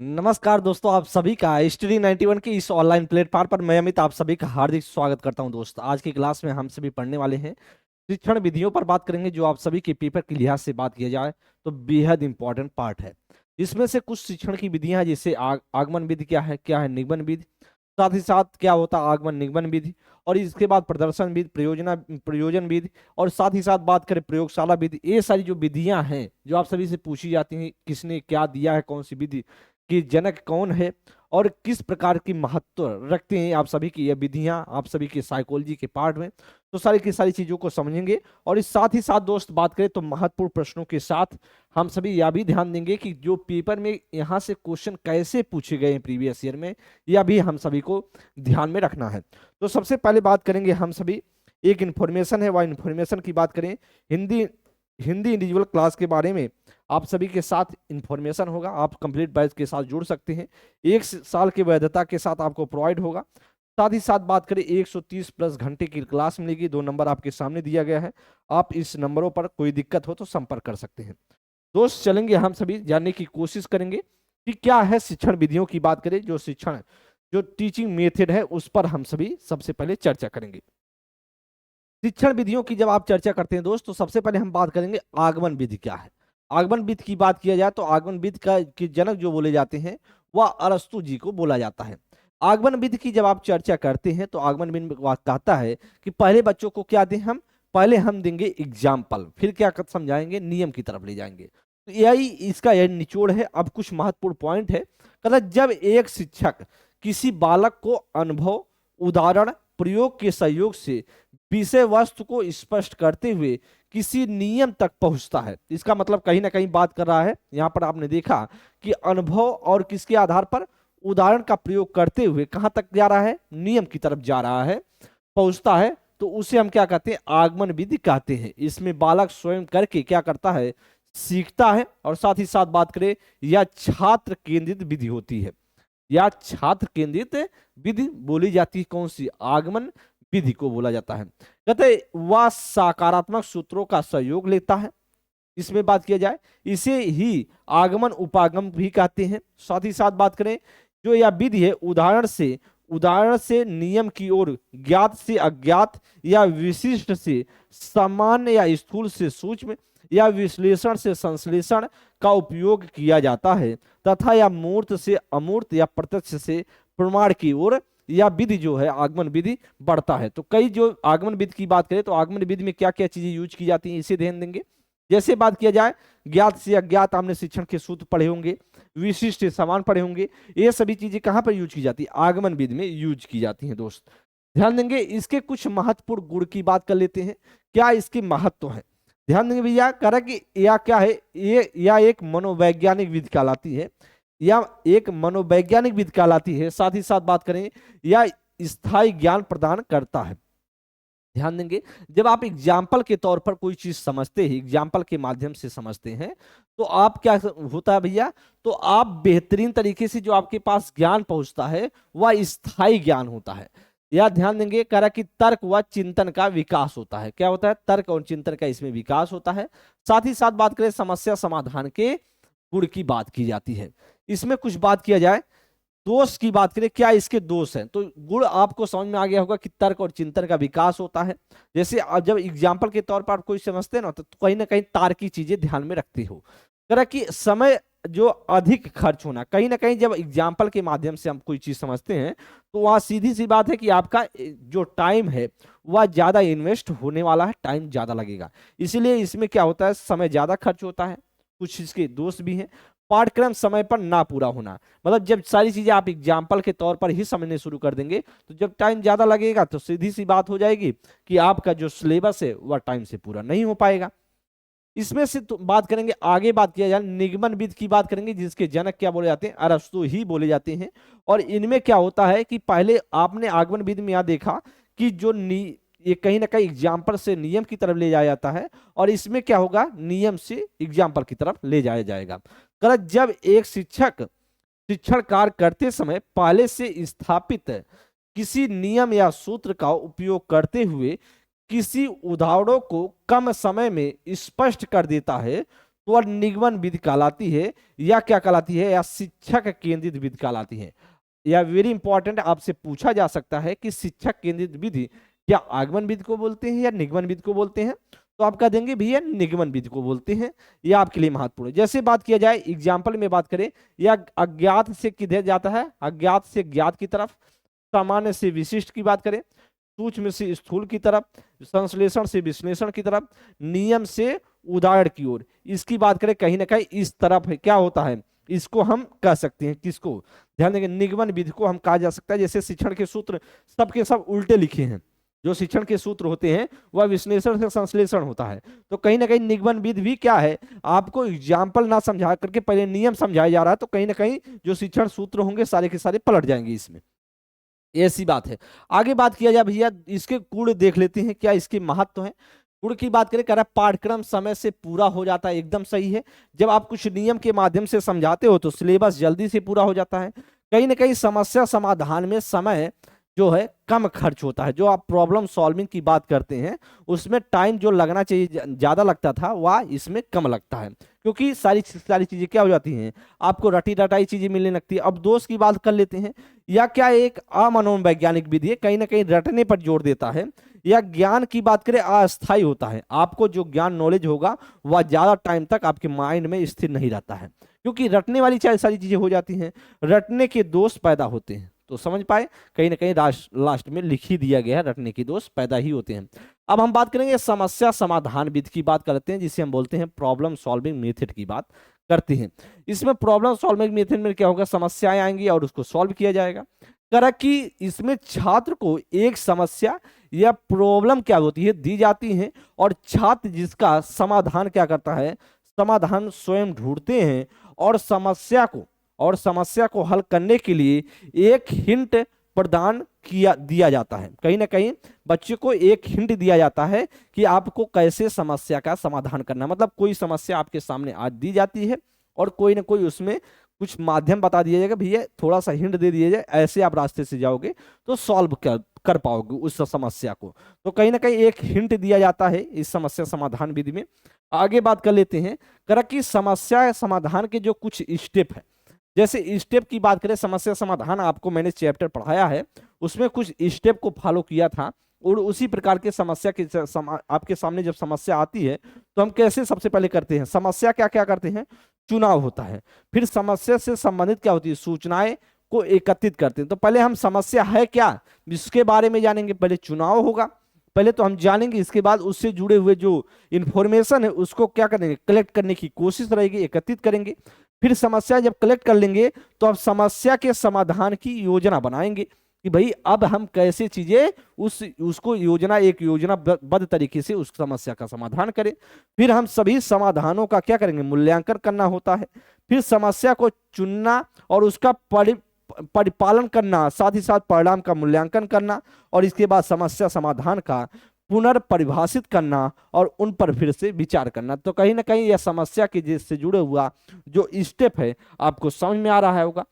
नमस्कार दोस्तों, आप सभी का स्टडी 91 के इस ऑनलाइन प्लेटफॉर्म पर मैं अमित आप सभी का हार्दिक स्वागत करता हूं। दोस्त, आज की क्लास में हम सभी पढ़ने वाले हैं, शिक्षण विधियों पर बात करेंगे, जो आप सभी के पेपर के लिहाज से बात किया जाए तो बेहद इंपॉर्टेंट पार्ट है। इसमें से कुछ शिक्षण की विधियां हैं, जैसे आगमन विधि क्या है निगमन विधि, साथ ही साथ क्या होता है आगमन निगमन विधि, और इसके बाद प्रदर्शन विधि, प्रयोजन विधि, और साथ ही साथ बात करें प्रयोगशाला विधि। ये सारी जो विधियां हैं जो आप सभी से पूछी जाती हैं, किसने क्या दिया है, कौन सी विधि कि जनक कौन है और किस प्रकार की महत्व रखते हैं आप सभी की ये विधियां आप सभी के साइकोलॉजी के पार्ट में, तो सारी की सारी चीजों को समझेंगे। और इस साथ ही साथ दोस्त बात करें तो महत्वपूर्ण प्रश्नों के साथ हम सभी यह भी ध्यान देंगे कि जो पेपर में यहाँ से क्वेश्चन कैसे पूछे गए हैं प्रीवियस ईयर में, यह भी हम सभी को ध्यान में रखना है। तो सबसे पहले बात करेंगे हम सभी, एक इन्फॉर्मेशन है, वह इन्फॉर्मेशन की बात करें। हिंदी हिंदी इंडिविजुअल क्लास के बारे में आप सभी के साथ इंफॉर्मेशन होगा, आप कंप्लीट बैच के साथ जुड़ सकते हैं, 1 साल की वैधता के साथ आपको प्रोवाइड होगा। साथ ही साथ बात करें 130 प्लस घंटे की क्लास मिलेगी, 2 नंबर आपके सामने दिया गया है, आप इस नंबरों पर कोई दिक्कत हो तो संपर्क कर सकते हैं। दोस्त चलेंगे हम सभी जानने की कोशिश करेंगे कि क्या है शिक्षण विधियों की बात करें, जो टीचिंग मेथड है उस पर हम सभी सबसे पहले चर्चा करेंगे। शिक्षण विधियों की जब आप चर्चा करते हैं दोस्त, तो सबसे पहले हम बात करेंगे आगमन विधि क्या है। आगमन विधि की बात किया जाए तो आगमन विधि का के जनक जो बोले जाते हैं वह अरस्तु जी को बोला जाता है। आगमन विधि की जब आप चर्चा करते हैं तो आगमन विधि में कहता है कि पहले बच्चों को क्या दें हम, पहले हम देंगे एग्जाम्पल, फिर क्या समझाएंगे, नियम की तरफ ले जाएंगे। तो यही इसका यह निचोड़ है। अब कुछ महत्वपूर्ण पॉइंट है। कहता जब एक शिक्षक किसी बालक को अनुभव, उदाहरण, प्रयोग के सहयोग से विषय वस्तु को स्पष्ट करते हुए किसी नियम तक पहुंचता है, इसका मतलब कहीं ना कहीं बात कर रहा है। यहां पर आपने देखा कि अनुभव और किसके आधार पर, उदाहरण का प्रयोग करते हुए कहां तक जा रहा है, नियम की तरफ जा रहा है, पहुंचता है, तो उसे हम क्या कहते हैं, आगमन विधि कहते हैं। इसमें बालक स्वयं करके क्या करता है, सीखता है। और साथ ही साथ बात करें, यह छात्र केंद्रित विधि होती है, या छात्र केंद्रित विधि बोली जाती है। कौन सी, आगमन विधि को बोला जाता है। कहते वह सकारात्मक सूत्रों का सहयोग लेता है, इसमें बात किया जाए इसे ही आगमन उपागम भी कहते हैं। साथ ही साथ बात करें, जो यह विधि है उदाहरण से नियम की ओर, ज्ञात से अज्ञात, या विशिष्ट से सामान्य, या स्थूल से सूक्ष्म, या विश्लेषण से संश्लेषण का उपयोग किया जाता है, तथा यह मूर्त से अमूर्त या प्रत्यक्ष से प्रमाण की ओर या विधि जो है आगमन विधि बढ़ता है। तो कई जो आगमन विधि की बात करें तो आगमन विधि में क्या क्या चीजें यूज की जाती हैं, इसे ध्यान देंगे। जैसे बात किया जाए, ज्ञात से अज्ञात आपने शिक्षण के सूत्र पढ़े होंगे, विशिष्ट से समान पढ़े होंगे, ये सभी चीजें कहां पर यूज की जाती है, आगमन विधि में यूज की जाती हैं। दोस्त ध्यान देंगे, इसके कुछ महत्वपूर्ण गुण की बात कर लेते हैं, क्या इसके महत्व है। ध्यान देंगे भैया, कह रहा कि यह क्या है, ये या एक मनोवैज्ञानिक विधि कहलाती है, या एक मनोवैज्ञानिक विधि कहलाती है। साथ ही साथ बात करें, या स्थायी ज्ञान प्रदान करता है। ध्यान देंगे, जब आप एग्जाम्पल के तौर पर कोई चीज समझते हैं, एग्जाम्पल के माध्यम से समझते हैं, तो आप क्या होता है भैया, तो आप बेहतरीन तरीके से जो आपके पास ज्ञान पहुंचता है वह स्थायी ज्ञान होता है। या ध्यान देंगे, कह रहा कि तर्क व चिंतन का विकास होता है। क्या होता है, तर्क और चिंतन का इसमें विकास होता है। साथ ही साथ बात करें, समस्या समाधान के गुण की बात की जाती है। इसमें कुछ बात किया जाए, दोष की बात करें, क्या इसके दोष हैं, तो गुण आपको समझ में आ गया होगा कि तर्क और चिंतन का विकास होता है। जैसे आप जब एग्जाम्पल के तौर पर आप कोई समझते हैं ना कहीं ना कहीं तार्किक चीजें ध्यान में रखते हो। तरह की समय जो अधिक खर्च होना, कहीं ना कहीं जब एग्जाम्पल के माध्यम से हम कोई चीज समझते हैं तो वहां सीधी सी बात है कि आपका जो टाइम है वह ज्यादा इन्वेस्ट होने वाला है, टाइम ज्यादा लगेगा, इसीलिए इसमें क्या होता है, समय ज्यादा खर्च होता है। कुछ इसके दोष भी हैं, पाठ्यक्रम समय पर ना पूरा होना, मतलब जब सारी चीजें आप एग्जाम्पल के तौर पर ही समझने शुरू कर देंगे तो जब टाइम ज्यादा लगेगा तो सीधी सी बात हो जाएगी कि आपका जो सिलेबस है वह टाइम से पूरा नहीं हो पाएगा। इसमें से तो बात करेंगे, आगे बात किया जाए निगमन विधि की बात करेंगे, जिसके जनक क्या बोले जाते हैं, अरस्तु ही बोले जाते हैं। और इनमें क्या होता है कि पहले आपने आगमन विधि में यहां देखा कि ये कहीं ना कहीं एग्जाम्पल से नियम की तरफ ले जाया जाता है, और इसमें क्या होगा, नियम से एग्जाम्पल की तरफ ले जाया जाएगा। जब एक शिक्षक शिक्षण कार्य करते समय पहले से स्थापित किसी नियम या सूत्र का उपयोग करते हुए किसी उदाहरणों को कम समय में स्पष्ट कर देता है, तो वह निगमन विधि कहलाती है या क्या कहलाती है, या शिक्षक केंद्रित विधि कहलाती है। या वेरी इंपॉर्टेंट, आपसे पूछा जा सकता है कि शिक्षक केंद्रित विधि क्या आगमन विधि को बोलते हैं या निगमन विधि को बोलते हैं, तो आप कह देंगे भैया निगमन विधि को बोलते हैं। यह आपके लिए महत्वपूर्ण है। जैसे बात किया जाए एग्जाम्पल में बात करें, या अज्ञात से किधर जाता है, अज्ञात से ज्ञात की तरफ, सामान्य से विशिष्ट की बात करें, सूक्ष्म से स्थूल की तरफ, संश्लेषण से विश्लेषण की तरफ, नियम से उदाहरण की ओर, इसकी बात करें कहीं ना कहीं इस तरफ है, क्या होता है, इसको हम कह सकते हैं, किसको, ध्यान देंगे, निगमन विधि को हम कहा जा सकता है। जैसे शिक्षण के सूत्र सबके सब उल्टे लिखे हैं, जो शिक्षण के सूत्र होते हैं वह विश्लेषण से संश्लेषण होता है, तो कहीं ना कहीं निगमन विधि भी क्या है, आपको एग्जाम्पल ना समझा करके पहले नियम समझाया जा रहा है, तो कहीं ना कहीं जो शिक्षण सूत्र होंगे सारे के सारे पलट जाएंगे इसमें, ऐसी बात है। आगे बात किया जाए भैया, इसके गुण देख लेते हैं, क्या इसके महत्व है। गुण की बात करें, कह रहा है पाठ्यक्रम समय से पूरा हो जाता है, एकदम सही है। जब आप कुछ नियम के माध्यम से समझाते हो तो सिलेबस जल्दी से पूरा हो जाता है। कहीं ना कहीं समस्या समाधान में समय जो है कम खर्च होता है। जो आप प्रॉब्लम सॉल्विंग की बात करते हैं उसमें टाइम जो लगना चाहिए ज्यादा लगता था वह इसमें कम लगता है, क्योंकि सारी चीजें क्या हो जाती हैं, आपको रटी रटाई चीजें मिलने लगती है। अब दोष की बात कर लेते हैं, या क्या एक अमनोवैज्ञानिक विधि है, कहीं ना कहीं रटने पर जोर देता है। या ज्ञान की बात करें अस्थायी होता है, आपको जो ज्ञान नॉलेज होगा वह ज्यादा टाइम तक आपके माइंड में स्थिर नहीं रहता है, क्योंकि रटने वाली सारी चीजें हो जाती हैं, रटने के दोष पैदा होते हैं। तो समझ पाए, कहीं ना कहीं लास्ट में लिख ही दिया गया है, रटने के दोष पैदा ही होते हैं। अब हम बात करेंगे समस्या समाधान विधि की बात करते हैं, जिसे हम बोलते हैं प्रॉब्लम सॉल्विंग मेथड की बात करते हैं। इसमें प्रॉब्लम सॉल्विंग मेथड में क्या होगा, समस्याएं आएंगी और उसको सॉल्व किया जाएगा। करा कि इसमें छात्र को एक समस्या या प्रॉब्लम क्या होती है दी जाती है, और छात्र जिसका समाधान क्या करता है, समाधान स्वयं ढूंढते हैं, और समस्या को हल करने के लिए एक हिंट प्रदान दिया जाता है। कहीं ना कहीं बच्चे को एक हिंट दिया जाता है कि आपको कैसे समस्या का समाधान करना, मतलब कोई समस्या आपके सामने आज दी जाती है और कोई ना कोई उसमें कुछ माध्यम बता दिया जाएगा, भैया थोड़ा सा हिंट दे दिया जाए, ऐसे आप रास्ते से जाओगे तो सॉल्व कर पाओगे उस समस्या को। तो कहीं ना कहीं एक हिंट दिया जाता है इस समस्या समाधान विधि में। आगे बात कर लेते हैं, करा कि समस्या समाधान के जो कुछ स्टेप है, जैसे स्टेप की बात करें, समस्या समाधान आपको मैंने चैप्टर पढ़ाया है, उसमें कुछ स्टेप को फॉलो किया था, और उसी प्रकार के समस्या के आपके सामने जब समस्या आती है तो हम कैसे सबसे पहले करते हैं, समस्या क्या क्या करते हैं, चुनाव होता है, फिर समस्या से संबंधित क्या होती है, सूचनाएं को एकत्रित करते हैं। तो पहले हम समस्या है क्या इसके बारे में जानेंगे, पहले चुनाव होगा, पहले तो हम जानेंगे, इसके बाद उससे जुड़े हुए जो इंफॉर्मेशन है उसको क्या करेंगे, कलेक्ट करने की कोशिश रहेगी, एकत्रित करेंगे। फिर समस्या जब कलेक्ट कर लेंगे तो अब समस्या के समाधान की योजना बनाएंगे कि भाई अब हम कैसे चीजें उसको एक योजनाबद्ध तरीके से उस समस्या का समाधान करें। फिर हम सभी समाधानों का क्या करेंगे, मूल्यांकन करना होता है। फिर समस्या को चुनना और उसका परिपालन करना, साथ ही साथ परिणाम का मूल्यांकन करना, और इसके बाद समस्या समाधान का पुनर्परिभाषित करना और उन पर फिर से विचार करना। तो कहीं ना कहीं यह समस्या के जिससे जुड़े हुआ जो स्टेप है आपको समझ में आ रहा है होगा।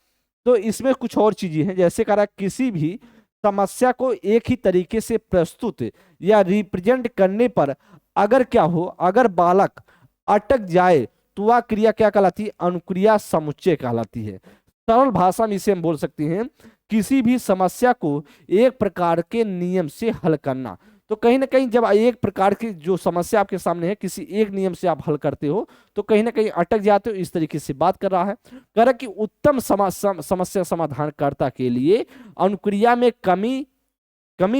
तो इसमें कुछ और चीजें हैं, जैसे कह रहा है किसी भी समस्या को एक ही तरीके से प्रस्तुत या रिप्रेजेंट करने पर अगर क्या हो, अगर बालक अटक जाए तो वह क्रिया क्या कहलाती है, अनुक्रिया समुच्चय कहलाती है। सरल भाषा में इसे हम बोल सकते हैं किसी भी समस्या को एक प्रकार के नियम से हल करना। तो कहीं ना कहीं जब एक प्रकार की जो समस्या आपके सामने है किसी एक नियम से आप हल करते हो तो कहीं ना कहीं अटक जाते हो, इस तरीके से बात कर रहा है। कह रहा कि उत्तम समस्या समाधानकर्ता के लिए अनुक्रिया में कमी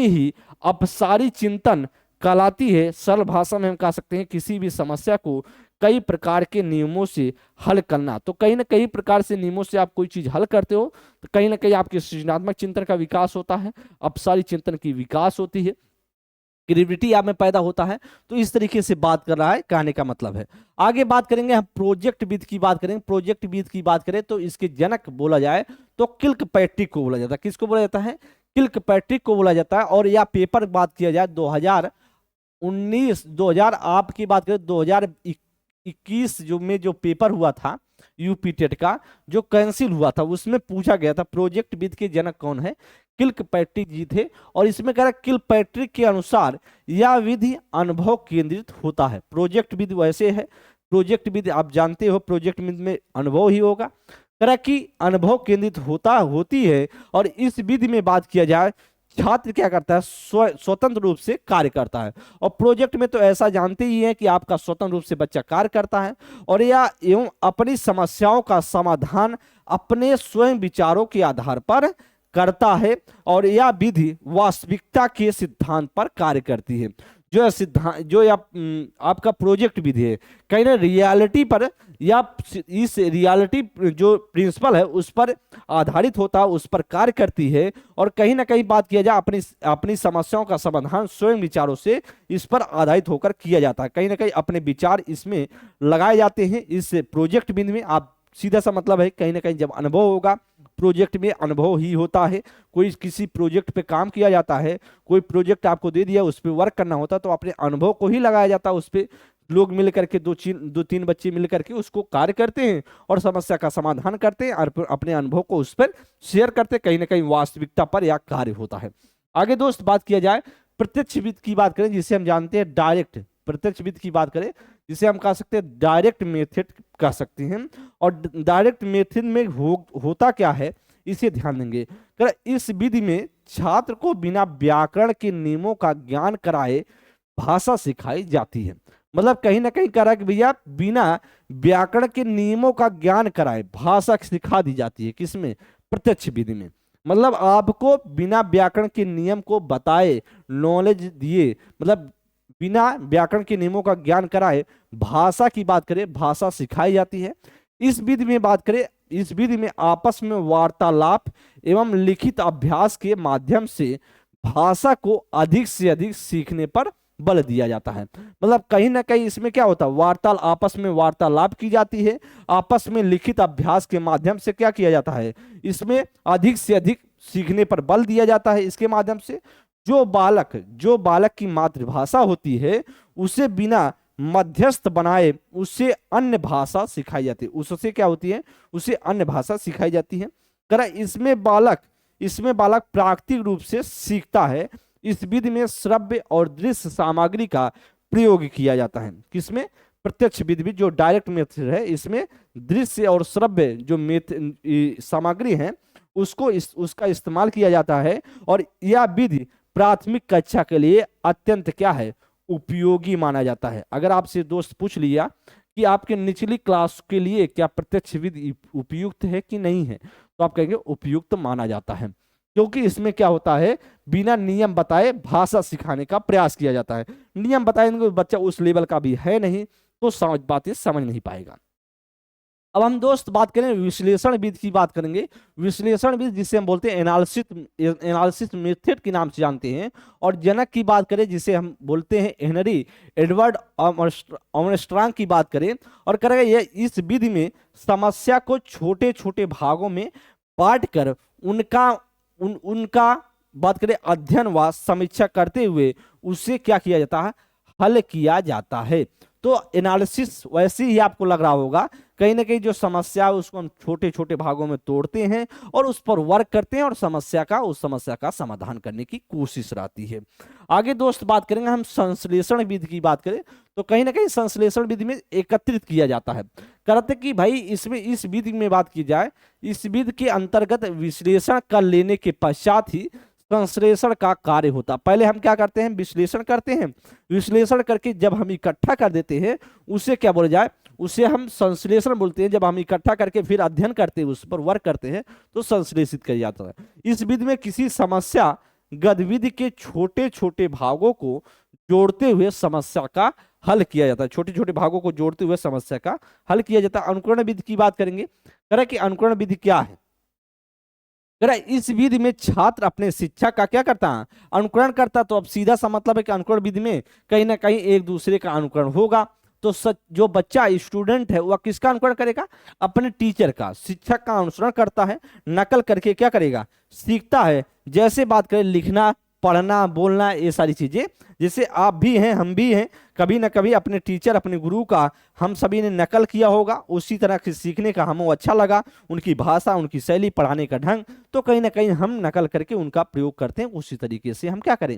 ही अपसारी चिंतन कहलाती है। सरल भाषा में हम कह सकते हैं किसी भी समस्या को कई प्रकार के नियमों से हल करना। तो कहीं ना कई प्रकार से नियमों से आप कोई चीज हल करते हो तो कहीं ना कहीं आपके सृजनात्मक चिंतन का विकास होता है, अपसारी चिंतन की विकास होती है, क्रिएटिविटी आप में पैदा होता है। तो इस तरीके से बात कर रहा है, कहने का मतलब है। आगे बात करेंगे हम प्रोजेक्ट विद की बात करेंगे। प्रोजेक्ट विद की बात करें तो इसके जनक बोला जाए तो किल्कपैट्रिक को बोला जाता है। किसको बोला जाता है, किल्कपैट्रिक को बोला जाता है। और या पेपर बात किया जाए 2019 आपकी बात करें 2021 जो पेपर हुआ था यूपी टेट का जो कैंसिल हुआ था, उसमें पूछा गया था प्रोजेक्ट विद के जनक कौन है, किल्कपैट्रिक जी थे। और इसमें कह रहा है किल्कपैट्रिक के अनुसार यह विधि अनुभव केंद्रित होता है। प्रोजेक्ट विधि वैसे है प्रोजेक्ट विधि आप जानते हो, प्रोजेक्ट विधि में अनुभव ही होगा। तरह की अनुभव केंद्रित होती है। और इस विधि में बात किया जाए, छात्र क्या करता है, स्वतंत्र रूप से कार्य करता है। और प्रोजेक्ट में तो ऐसा जानते ही है कि आपका स्वतंत्र रूप से बच्चा कार्य करता है और या एवं अपनी समस्याओं का समाधान अपने स्वयं विचारों के आधार पर करता है। और यह विधि वास्तविकता के सिद्धांत पर कार्य करती है। जो सिद्धांत जो आपका प्रोजेक्ट विधि है, कहीं ना रियलिटी पर या इस रियलिटी जो प्रिंसिपल है उस पर आधारित होता है, उस पर कार्य करती है। और कहीं ना कहीं बात किया जाए, अपनी समस्याओं का समाधान स्वयं विचारों से इस पर आधारित होकर किया जाता है। कहीं ना कहीं अपने विचार इसमें लगाए जाते हैं इस प्रोजेक्ट विधि में। आप सीधा सा मतलब है, कहीं ना कहीं जब अनुभव होगा, प्रोजेक्ट में अनुभव ही होता है। कोई किसी प्रोजेक्ट पे काम किया जाता है, कोई प्रोजेक्ट आपको दे दिया, उस पर वर्क करना होता है, तो अपने अनुभव को ही लगाया जाता है। उस पर लोग मिल करके दो तीन बच्चे मिल करके उसको कार्य करते हैं और समस्या का समाधान करते हैं और अपने अनुभव को उस पर शेयर करते हैं। कहीं ना कहीं वास्तविकता पर यह कार्य होता है। आगे दोस्त बात किया जाए प्रत्यक्ष विधि की बात करें, जिसे हम जानते हैं डायरेक्ट। प्रत्यक्ष विधि की बात करें जिसे हम कह सकते हैं डायरेक्ट मेथड कह सकते हैं। और डायरेक्ट मेथड में होता क्या है, इसे ध्यान देंगे। इस विधि में छात्र को बिना व्याकरण के नियमों का ज्ञान कराए भाषा सिखाई जाती है। मतलब कहीं ना कहीं कह रहा है कि भैया बिना व्याकरण के नियमों का ज्ञान कराए भाषा सिखा दी जाती है। किसमें? प्रत्यक्ष विधि में। मतलब आपको बिना व्याकरण के नियम को बताए, नॉलेज दिए, मतलब बिना व्याकरण के नियमों का ज्ञान कराए भाषा की बात करें, भाषा सिखाई जाती है। इस विधि में बात करें, इस विधि में आपस में वार्तालाप एवं लिखित अभ्यास के माध्यम से भाषा को अधिक से अधिक सीखने पर बल दिया जाता है। मतलब कहीं ना कहीं इसमें क्या होता है, आपस में वार्तालाप की जाती है, आपस में लिखित अभ्यास के माध्यम से क्या किया जाता है, इसमें अधिक से अधिक सीखने पर बल दिया जाता है। इसके माध्यम से जो बालक की मातृभाषा होती है उसे बिना मध्यस्थ बनाए उससे अन्य भाषा सिखाई जाती है। उससे क्या होती है, उसे अन्य भाषा सिखाई जाती है। इसमें बालक प्राकृतिक रूप से सीखता है। इस विधि में श्रव्य और दृश्य सामग्री का प्रयोग किया जाता है। किसमें? प्रत्यक्ष विधि में जो डायरेक्ट मेथड है, इसमें दृश्य और श्रव्य जो सामग्री है उसका इस्तेमाल किया जाता है। और यह विधि प्राथमिक कक्षा के लिए अत्यंत क्या है, उपयोगी माना जाता है। अगर आपसे दोस्त पूछ लिया कि आपके निचली क्लास के लिए क्या प्रत्यक्ष विधि उपयुक्त है कि नहीं है, तो आप कहेंगे उपयुक्त माना जाता है, क्योंकि इसमें क्या होता है, बिना नियम बताए भाषा सिखाने का प्रयास किया जाता है। नियम बताएंगे बच्चा उस लेवल का भी है नहीं, तो बातें समझ नहीं पाएगा। अब हम दोस्त बात करें विश्लेषण विधि की बात करेंगे। विश्लेषण विधि जिसे हम बोलते हैं एनालिसिस मेथड के नाम से जानते हैं। और जनक की बात करें जिसे हम बोलते हैं हेनरी एडवर्ड आर्मस्ट्रांग की बात करें और करेंगे ये इस विधि में समस्या को छोटे छोटे भागों में बांट कर उनका बात करें अध्ययन व समीक्षा करते हुए उसे क्या किया जाता है, हल किया जाता है। तो एनालिसिस वैसे ही आपको लग रहा होगा, कहीं ना कहीं जो समस्या है उसको हम छोटे छोटे भागों में तोड़ते हैं और उस पर वर्क करते हैं और उस समस्या का समाधान करने की कोशिश रहती है। आगे दोस्त बात करेंगे हम संश्लेषण विधि की बात करें, तो कहीं ना कहीं संश्लेषण विधि में एकत्रित किया जाता है। कहते कि भाई इसमें इस विधि में बात की जाए, इस विधि के अंतर्गत विश्लेषण कर लेने के पश्चात ही संश्लेषण का कार्य होता। पहले हम क्या करते हैं, विश्लेषण करते हैं, विश्लेषण करके जब हम इकट्ठा कर देते हैं उसे क्या बोला जाए, उसे हम संश्लेषण बोलते हैं। जब हम इकट्ठा करके फिर अध्ययन करते हैं, उस पर वर्क करते हैं, तो संश्लेषित किया जाता है। इस विधि में किसी समस्या गतिविधि के छोटे छोटे भागों को जोड़ते हुए समस्या का हल किया जाता है। छोटे छोटे भागों को जोड़ते हुए समस्या का हल किया जाता है। अनुकरण विधि की बात करेंगे, करें कि अनुकरण विधि क्या है। इस विधि में छात्र अपने शिक्षा का क्या करता है, अनुकरण करता। तो अब सीधा सा मतलब है कि अनुकरण विधि में कहीं ना कहीं एक दूसरे का अनुकरण होगा। तो जो बच्चा स्टूडेंट है वह किसका अनुकरण करेगा, अपने टीचर का, शिक्षक का अनुसरण करता है, नकल करके क्या करेगा, सीखता है। जैसे बात करें लिखना, पढ़ना, बोलना, ये सारी चीजें, जैसे आप भी हैं, हम भी हैं, कभी ना कभी अपने टीचर, अपने गुरु का हम सभी ने नकल किया होगा। उसी तरह से सीखने का हमें अच्छा लगा, उनकी भाषा, उनकी शैली, पढ़ाने का ढंग, तो कहीं ना कहीं हम नकल करके उनका प्रयोग करते हैं। उसी तरीके से हम क्या करें,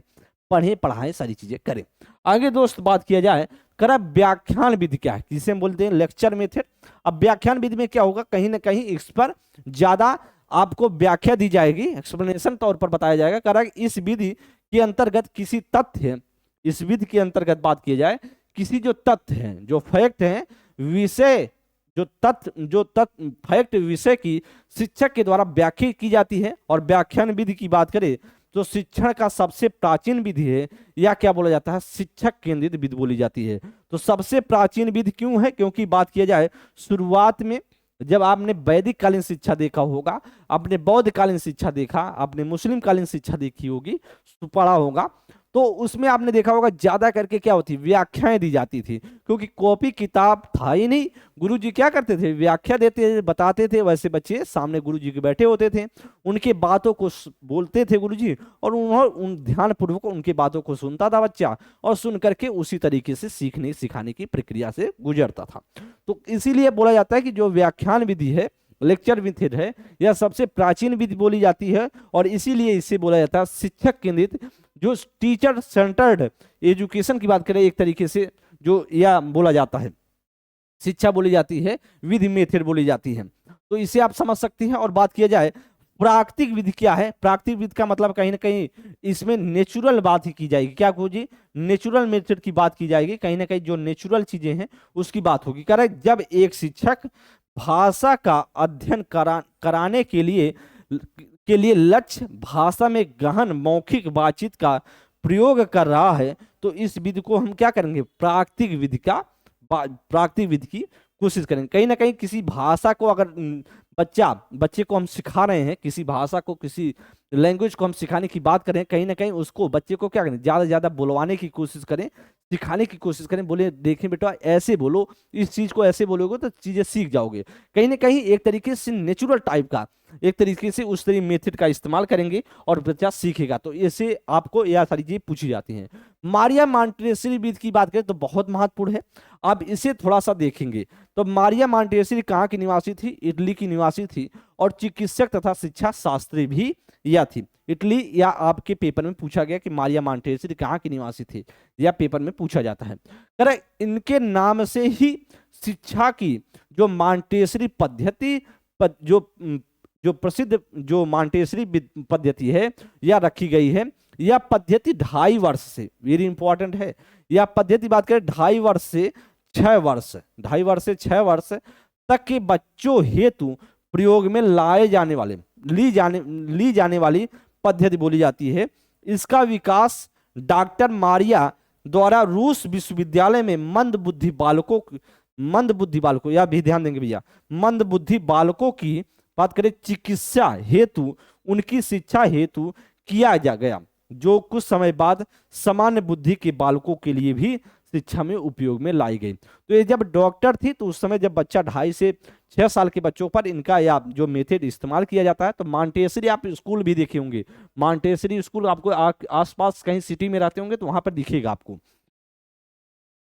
पढ़ें पढ़ाएं सारी चीजें करें। आगे दोस्त बात किया जाए करा व्याख्यान विधि क्या है, जिसे हम बोलते हैं लेक्चर मेथड। अब व्याख्यान विधि में क्या होगा, कहीं ना कहीं इस पर ज्यादा आपको व्याख्या दी जाएगी, एक्सप्लेनेशन तौर पर बताया जाएगा। करा इस विधि के अंतर्गत किसी तथ्य, इस विधि के अंतर्गत बात किया जाए किसी जो तथ्य हैं, जो फैक्ट हैं, विषय जो तथ्य फैक्ट विषय की शिक्षक के द्वारा व्याख्या की जाती है। और व्याख्यान विधि की बात करें तो शिक्षण का सबसे प्राचीन विधि है, या क्या बोला जाता है, शिक्षक केंद्रित विधि बोली जाती है। तो सबसे प्राचीन विधि क्यों है, क्योंकि बात किया जाए शुरुआत में जब आपने वैदिक कालीन शिक्षा देखा होगा, आपने बौद्ध कालीन शिक्षा देखा, आपने मुस्लिम कालीन शिक्षा देखी होगी, पढ़ा होगा, तो उसमें आपने देखा होगा ज्यादा करके क्या होती, व्याख्याएं दी जाती थी, क्योंकि कॉपी किताब था ही नहीं। गुरुजी क्या करते थे, व्याख्या देते थे, बताते थे, वैसे बच्चे सामने गुरुजी के बैठे होते थे, उनके बातों को बोलते थे गुरुजी, और उन ध्यान पूर्वक उनकी बातों को सुनता था बच्चा, और सुन करके उसी तरीके से सीखने सिखाने की प्रक्रिया से गुजरता था। तो इसीलिए बोला जाता है कि जो व्याख्यान विधि है, लेक्चर मेथड है, यह सबसे प्राचीन विधि बोली जाती है, और इसीलिए इसे बोला जाता है शिक्षक केंद्रित, जो टीचर सेंटर्ड एजुकेशन की बात करें एक तरीके से, जो यह बोला जाता है शिक्षा बोली जाती है, विधि मेथड बोली जाती है। तो इसे आप समझ सकते हैं। और बात किया जाए प्राकृतिक विधि क्या है, प्राकृतिक विधि का मतलब कहीं ना कहीं इसमें नेचुरल बात ही की जाएगी। क्या जी, नेचुरल मेथड की बात की जाएगी, कहीं ना कहीं जो नेचुरल चीजें हैं उसकी बात होगी। करेक्ट। जब एक शिक्षक भाषा का अध्ययन कराने के लिए लक्ष्य भाषा में गहन मौखिक बातचीत का प्रयोग कर रहा है, तो इस विधि को हम क्या करेंगे, प्राकृतिक विधि की कोशिश करेंगे। कहीं ना कहीं किसी भाषा को अगर बच्चे को हम सिखा रहे हैं, किसी भाषा को, किसी लैंग्वेज को हम सिखाने की बात करें, कहीं ना कहीं उसको बच्चे को क्या करें, ज्यादा से ज्यादा बुलवाने की कोशिश करें, सिखाने की कोशिश करें। बोले देखें बेटा ऐसे बोलो, इस चीज को ऐसे बोलोगे तो चीजें सीख जाओगे। कहीं ना कहीं एक तरीके से नेचुरल टाइप का, एक तरीके से उस तरीके मेथड का इस्तेमाल करेंगे और बच्चा सीखेगा। तो ऐसे आपको यह सारी चीजें पूछी जाती हैं। मारिया मॉन्टेसरी विधि की बात करें तो बहुत महत्वपूर्ण है, आप इसे थोड़ा सा देखेंगे। तो मारिया मॉन्टेसरी कहाँ की निवासी थी, इटली की निवासी थी, और चिकित्सक तथा शिक्षा शास्त्री भी यह थी, इटली। या आपके पेपर में पूछा गया कि मारिया मॉन्टेसरी कहाँ की निवासी थी, या पेपर में पूछा जाता है। करेक्ट। इनके नाम से ही शिक्षा की जो मॉन्टेसरी पद्धति जो प्रसिद्ध जो मॉन्टेसरी पद्धति है यह रखी गई है। यह पद्धति 2.5 वर्ष से, वेरी इंपॉर्टेंट है, यह पद्धति बात करें 2.5 वर्ष से 6 वर्ष, 2.5 वर्ष से 6 वर्ष तक के बच्चों हेतु प्रयोग में ली जाने वाली पद्धति बोली जाती है। इसका विकास डॉक्टर मारिया द्वारा रूस विश्वविद्यालय में मंद बुद्धि बालकों, या भी ध्यान देंगे भैया, मंद बुद्धि बालकों की बात करें चिकित्सा हेतु, उनकी शिक्षा हेतु किया जा गया, जो कुछ समय बाद सामान्य बुद्धि के बालकों के लिए भी शिक्षा में उपयोग में लाई गई। तो ये जब डॉक्टर थी तो उस समय जब बच्चा 2.5 से 6 साल के बच्चों पर इनका या जो मेथड इस्तेमाल किया जाता है। तो मॉन्टेसरी आप स्कूल भी देखे होंगे, मॉन्टेसरी स्कूल आपको आसपास कहीं सिटी में रहते होंगे तो वहां पर दिखेगा आपको।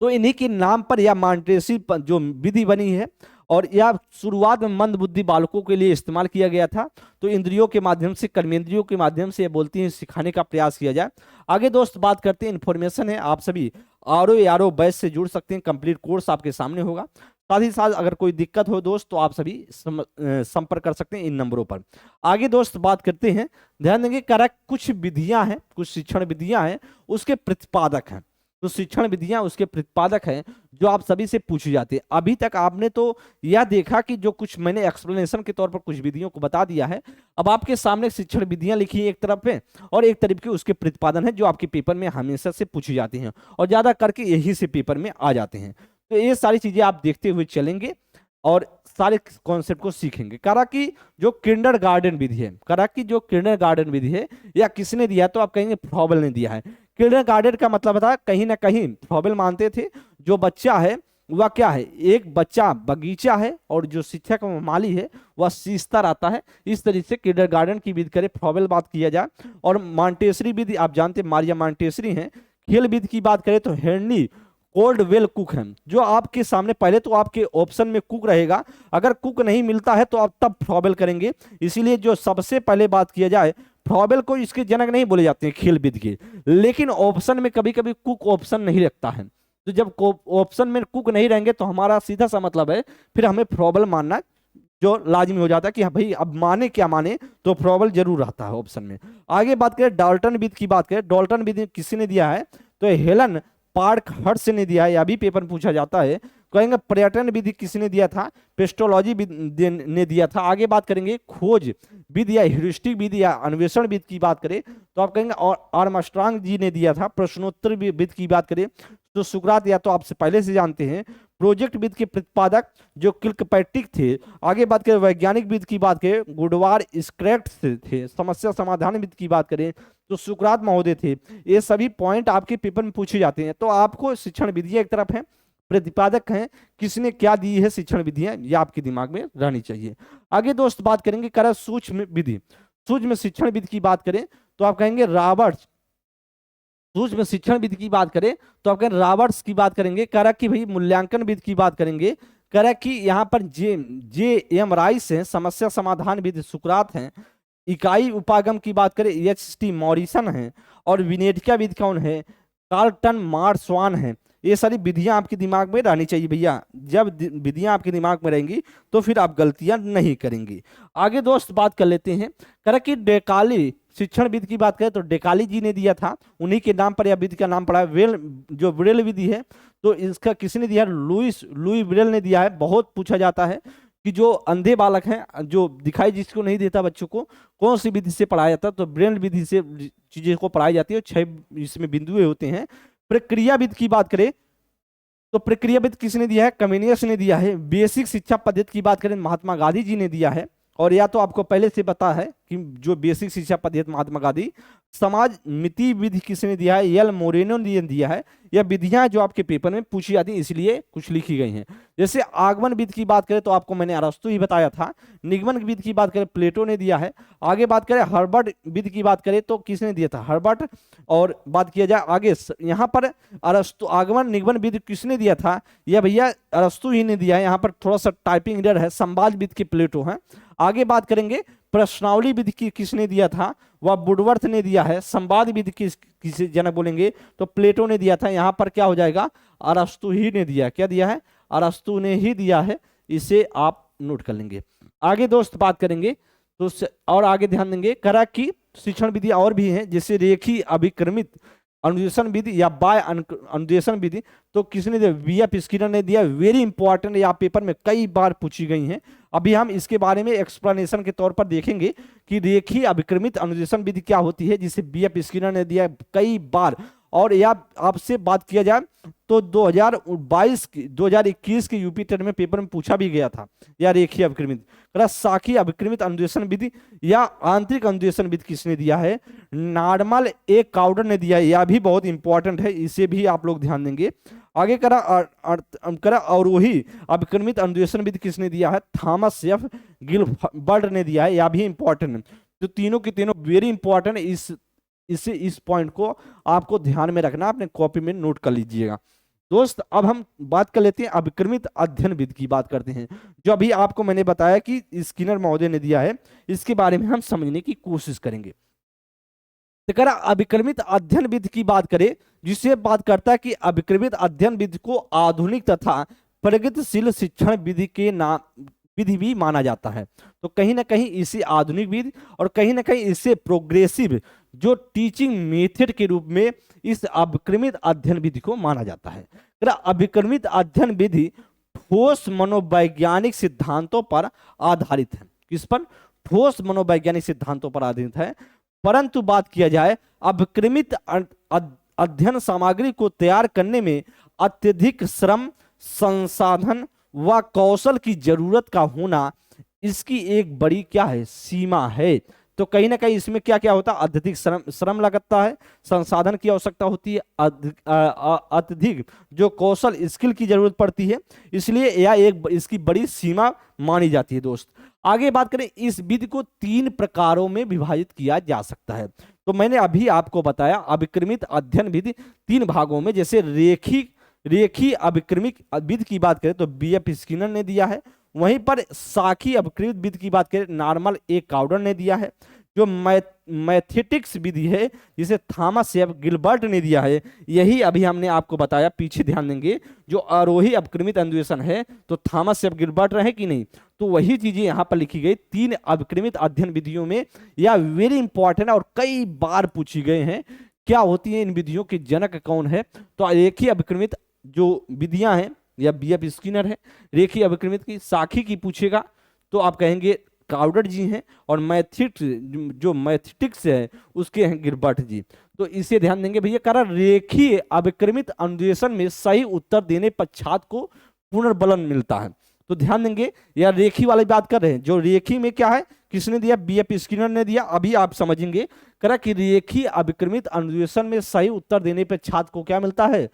तो इन्हीं के नाम पर यह मॉन्टेसरी जो विधि बनी है, और यह शुरुआत में मंद बुद्धि बालकों के लिए इस्तेमाल किया गया था। तो इंद्रियों के माध्यम से, कर्मेंद्रियों के माध्यम से, ये बोलती हैं, सिखाने का प्रयास किया जाए। आगे दोस्त बात करते हैं, इन्फॉर्मेशन है, आप सभी आरओ बैच से जुड़ सकते हैं, कंप्लीट कोर्स आपके सामने होगा। साथ ही साथ अगर कोई दिक्कत हो दोस्त तो आप सभी संपर्क कर सकते हैं इन नंबरों पर। आगे दोस्त बात करते हैं, ध्यान देंगे, करेक्ट, कुछ विधियां हैं, कुछ शिक्षण विधियां हैं, उसके प्रतिपादक हैं। तो शिक्षण विधियां उसके प्रतिपादक हैं जो आप सभी से पूछी जाती है। अभी तक आपने तो यह देखा कि जो कुछ मैंने एक्सप्लेनेशन के तौर पर कुछ विधियों को बता दिया है, अब आपके सामने शिक्षण विधियां लिखी है एक तरफ पे, और एक तरफ के उसके प्रतिपादन है जो आपके पेपर में हमेशा से पूछी जाती हैं, और ज्यादा करके यही से पेपर में आ जाते हैं। तो ये सारी चीजें आप देखते हुए चलेंगे और सारे कॉन्सेप्ट को सीखेंगे। करा की जो किंडरगार्टन विधि है, करा की जो किंडरगार्टन विधि है, या किसने दिया, तो आप कहेंगे फ्रॉबेल ने दिया है। किंडरगार्टन का मतलब था, कहीं ना कहीं फ्रॉबेल मानते थे जो बच्चा है वह क्या है, एक बच्चा बगीचा है और जो शिक्षक माली है वह सींचता रहता है। इस तरीके से किंडरगार्टन की विधि करे, फ्रॉबेल बात किया जाए। और मॉन्टेसरी विधि आप जानते हैं, मारिया मॉन्टेसरी हैं। खेल विधि की बात करें तो हेनरी कोल्ड वेल कुक है, जो आपके सामने पहले तो आपके ऑप्शन में कुक रहेगा, अगर कुक नहीं मिलता है तो आप तब फ्रॉबेल करेंगे। इसीलिए जो सबसे पहले बात किया जाए, फ्रॉबेल को इसके जनक नहीं बोले जाते हैं खेल विद के, लेकिन ऑप्शन में कभी कभी कुक ऑप्शन नहीं रखता है। तो जब ऑप्शन में कुक नहीं रहेंगे तो हमारा सीधा सा मतलब है फिर हमें फ्रॉबेल मानना जो लाजमी हो जाता है कि हाँ भाई अब माने क्या माने, तो फ्रॉबेल जरूर रहता है ऑप्शन में। आगे बात करें डाल्टन विद की बात करें, डाल्टन विद किसी ने दिया है तो हेलन पार्क हर्ट्स ने दिया है, यह भी पेपर में पूछा जाता है। कहेंगे पर्यटन विधि किसने दिया था, पेस्टोलॉजी ने दिया था। आगे बात करेंगे खोज विधि या ह्यूरिस्टिक विधि या अन्वेषण विधि की बात करें तो आप कहेंगे और आर्मस्ट्रांग जी ने दिया था। प्रश्नोत्तर विधि की बात करें तो सुकरात या तो आपसे पहले से जानते हैं। प्रोजेक्ट विधि के प्रतिपादक जो किल्कपैट्रिक थे। आगे बात करें वैज्ञानिक विधि की बात करें गुडवार स्क्रैट थे। समस्या समाधान विधि की बात करें तो सुकरात महोदय थे। ये सभी पॉइंट आपके पेपर में पूछे जाते हैं। तो आपको शिक्षण विधियां एक तरफ है, प्रतिपादक हैं, किसने क्या दी है शिक्षण विधियां, ये आपके दिमाग में रहनी चाहिए। आगे दोस्त बात करेंगे कर सूक्ष्म विधि, सूक्ष्म शिक्षण विधि की बात करें तो आप कहेंगे रॉबर्ट्स। सूक्ष्म शिक्षण विधि की बात करें तो आप कहेंगे रॉबर्ट्स की बात करेंगे। करक की भाई मूल्यांकन विधि की बात करेंगे, करक की यहाँ पर जे एम राइस है। समस्या समाधान विधि सुकरात हैं। इकाई उपागम की बात करें एच टी मॉरिसन है। और विनेटिका विधि कौन है, कार्लटन मार्सवान है। ये सारी विधियां आपके दिमाग में रहनी चाहिए भैया, जब विधियां आपके दिमाग में रहेंगी तो फिर आप गलतियां नहीं करेंगे। आगे दोस्त बात कर लेते हैं कर कि डेकाली शिक्षण विधि की बात करें तो डेकाली जी ने दिया था, उन्हीं के नाम पर यह विधि का नाम पड़ा है। वेल जो ब्रेल विधि है तो इसका किसने दिया, लुई ब्रेल ने दिया है। बहुत पूछा जाता है कि जो अंधे बालक हैं, जो दिखाई जिसको नहीं देता बच्चों को, कौन सी विधि से पढ़ाया जाता है, तो ब्रेल विधि से चीजें को पढ़ाई जाती है। 6 इसमें बिंदुए होते हैं। प्रक्रियाविद की बात करें तो प्रक्रियाविद किसने दिया है, कम्युनियस ने दिया है। बेसिक शिक्षा पद्धति की बात करें महात्मा गांधी जी ने दिया है। और या तो आपको पहले से पता है कि जो बेसिक शिक्षा पद्धति महात्मा गांधी। समाज मिति विधि किसने दिया है, एल मोरेनो ने दिया है। यह विधियां जो आपके पेपर में पूछी जाती हैं इसलिए कुछ लिखी गई हैं। जैसे आगमन विधि की बात करें तो आपको मैंने अरस्तु ही बताया था। निगमन विधि की बात करें प्लेटो ने दिया है। आगे बात करें हर्बर्ट विधि की बात करें तो किसने दिया था, हर्बर्ट। और बात किया जाए आगे यहाँ पर अरस्तु आगमन निगमन विधि किसने दिया था, यह भैया अरस्तु ही ने दिया है। यहाँ पर थोड़ा सा टाइपिंग एरर है, संवाद विधि के प्लेटो है। आगे बात करेंगे प्रश्नावली विधि की किसने दिया था, वह वुडवर्थ ने दिया है। संवाद विधि किसे जनक बोलेंगे तो प्लेटो ने दिया था। यहाँ पर क्या हो जाएगा, अरस्तु ही ने दिया। क्या दिया है, अरस्तु ने ही दिया है। इसे आप नोट कर लेंगे। आगे दोस्त बात करेंगे तो और आगे ध्यान देंगे करा की शिक्षण विधि और भी है, जैसे रेखी अभिक्रमित अनुदेशन विधि या बाय अनुदेशन विधि तो किसने दिया, वी.एफ. स्किनर ने दिया। वेरी इंपॉर्टेंट, या पेपर में कई बार पूछी गई हैं। अभी हम इसके बारे में एक्सप्लेनेशन के तौर पर देखेंगे कि रेखीय अभिक्रमित अनुदेशन विधि क्या होती है, जिसे वी.एफ. स्किनर ने दिया कई बार। और या आपसे बात किया जाए तो 2021 के यूपी टेट में पेपर में पूछा भी गया था, या रेखीय अभिक्रमित शाखीय अभिक्रमित अनुदेशन विधि या आंतरिक अनुदेशन विधि किसने दिया है, नार्मल ए काउडर ने दिया है। यह भी बहुत इंपॉर्टेंट है, इसे भी आप लोग ध्यान देंगे। आगे करा और वही अभिक्रमित अनुदेशन विधि किसने दिया है, थॉमस एफ गिलबर्ट ने दिया है। यह भी इंपॉर्टेंट है। तो तीनों के तीनों वेरी इंपॉर्टेंट। इस पॉइंट को आपको ध्यान में रखना, अपने कॉपी में नोट कर लीजिएगा दोस्त। अब हम बात कर लेते हैं अभिक्रमित अध्ययन विधि की बात करते हैं, जो अभी आपको मैंने बताया कि स्किनर महोदय ने दिया है। इसके बारे में हम समझने की कोशिश करेंगे। तो अभिक्रमित अध्ययन विधि की बात करें, जिससे बात करता है कि अभिक्रमित अध्ययन विधि को आधुनिक तथा प्रगतिशील शिक्षण विधि के नाम विधि भी माना जाता है। तो कहीं ना कहीं इसे आधुनिक विधि और कहीं ना कहीं इसे प्रोग्रेसिव जो टीचिंग मेथड के रूप में इस अभिक्रमित अध्ययन विधि को माना जाता है। अभिक्रमित अध्ययन विधि ठोस मनोवैज्ञानिक सिद्धांतों पर आधारित है। किस पर, ठोस मनोवैज्ञानिक सिद्धांतों पर आधारित है। परंतु बात किया जाए अभिक्रमित अध्ययन सामग्री को तैयार करने में अत्यधिक श्रम, संसाधन व कौशल की जरूरत का होना इसकी एक बड़ी क्या है, सीमा है। तो कहीं ना कहीं इसमें क्या क्या होता है, अत्यधिक श्रम लगता है, संसाधन की आवश्यकता होती है, अत्यधिक जो कौशल स्किल की जरूरत पड़ती है। इसलिए यह एक इसकी बड़ी सीमा मानी जाती है दोस्त। आगे बात करें, इस विधि को 3 प्रकारों में विभाजित किया जा सकता है। तो मैंने अभी आपको बताया अभिक्रमित अध्ययन विधि 3 भागों में, जैसे रेखिक रेखीय अभिक्रमिक विधि की बात करें तो बीएफ स्किनर ने दिया है। वहीं पर साखी अभिक्रमित विधि की बात करें नॉर्मन ए काउडर ने दिया है। जो मैथेटिक्स विधि है जिसे थॉमस एफ गिलबर्ट ने दिया है, यही अभी हमने आपको बताया, पीछे ध्यान देंगे जो आरोही अभिक्रमित अन्वेषण है तो थॉमस एफ गिलबर्ट रहे कि नहीं, तो वही चीजें यहाँ पर लिखी गई 3 अभिक्रमित अध्ययन विधियों में। यह वेरी इंपॉर्टेंट और कई बार पूछी गए हैं, क्या होती है इन विधियों के जनक कौन है। तो रेखीय अभिक्रमित जो विधियां हैं या बीएफ स्किनर है, रेखीय अभिक्रमित की साखी की पूछेगा तो आप कहेंगे काउडर जी हैं, और जो मैथेटिक्स है उसके हैं गिलबर्ट जी। तो इसे ध्यान देंगे भैया, कारण रेखीय अभिक्रमित अन्वेषण में सही उत्तर देने पर छात्र को पुनर्बलन मिलता है। तो ध्यान देंगे, या रेखी वाली बात कर रहे हैं, जो रेखी में क्या है किसने दिया, बीएफ स्किनर ने दिया। अभी आप समझेंगे करा कि रेखीय अभिक्रमित अन्वेषण में सही उत्तर देने पर छात्र को क्या मिलता है,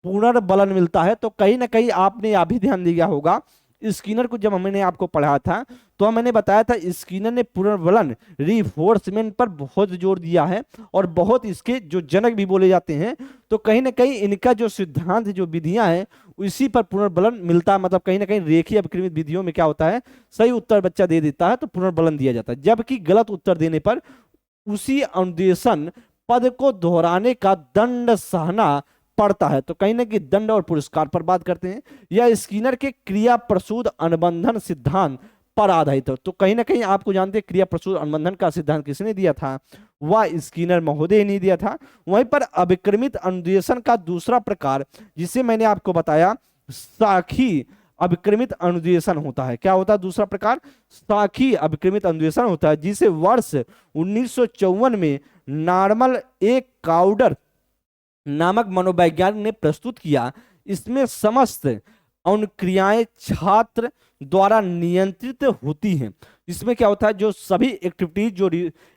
पुनर्बलन मिलता है। तो कहीं ना कहीं आपने यह भी ध्यान दिया होगा, स्किनर को जब मैंने आपको पढ़ाया था तो मैंने बताया था स्किनर ने पुनर्बलन रिफोर्समेंट पर बहुत जोर दिया है, और बहुत इसके जो जनक भी बोले जाते हैं। तो कहीं ना कहीं इनका जो सिद्धांत जो विधियां हैं उसी पर पुनर्बलन मिलता है। मतलब कहीं ना कहीं रेखीय अभिक्रमित विधियों में क्या होता है, सही उत्तर बच्चा दे देता है तो पुनर्बलन दिया जाता है, जबकि गलत उत्तर देने पर उसी अन्वेषण पद को दोहराने का दंड सहना पड़ता है। तो कहीं ना कहीं दंड और पुरस्कार पर बात करते हैं। यह स्किनर के क्रिया प्रसूद अनुबंधन सिद्धांत पर आधारित है। तो कहीं ना कहीं आपको जानते हैं क्रिया प्रसूद अनुबंधन का सिद्धांत किसने दिया था, वह स्किनर महोदय ने दिया था। वहीं पर अभिक्रमित अन्वेषण का दूसरा प्रकार जिसे मैंने आपको बताया साखी अभिक्रमित अन्वेषण होता है। क्या होता है दूसरा प्रकार, साखी अभिक्रमित अन्वेषण होता है, जिसे वर्ष 1954 में नॉर्मन ए काउडर नामक मनोवैज्ञानिक ने प्रस्तुत किया। इसमें समस्त अनुक्रियाएं छात्र द्वारा नियंत्रित होती हैं। इसमें क्या होता है, जो सभी एक्टिविटीज जो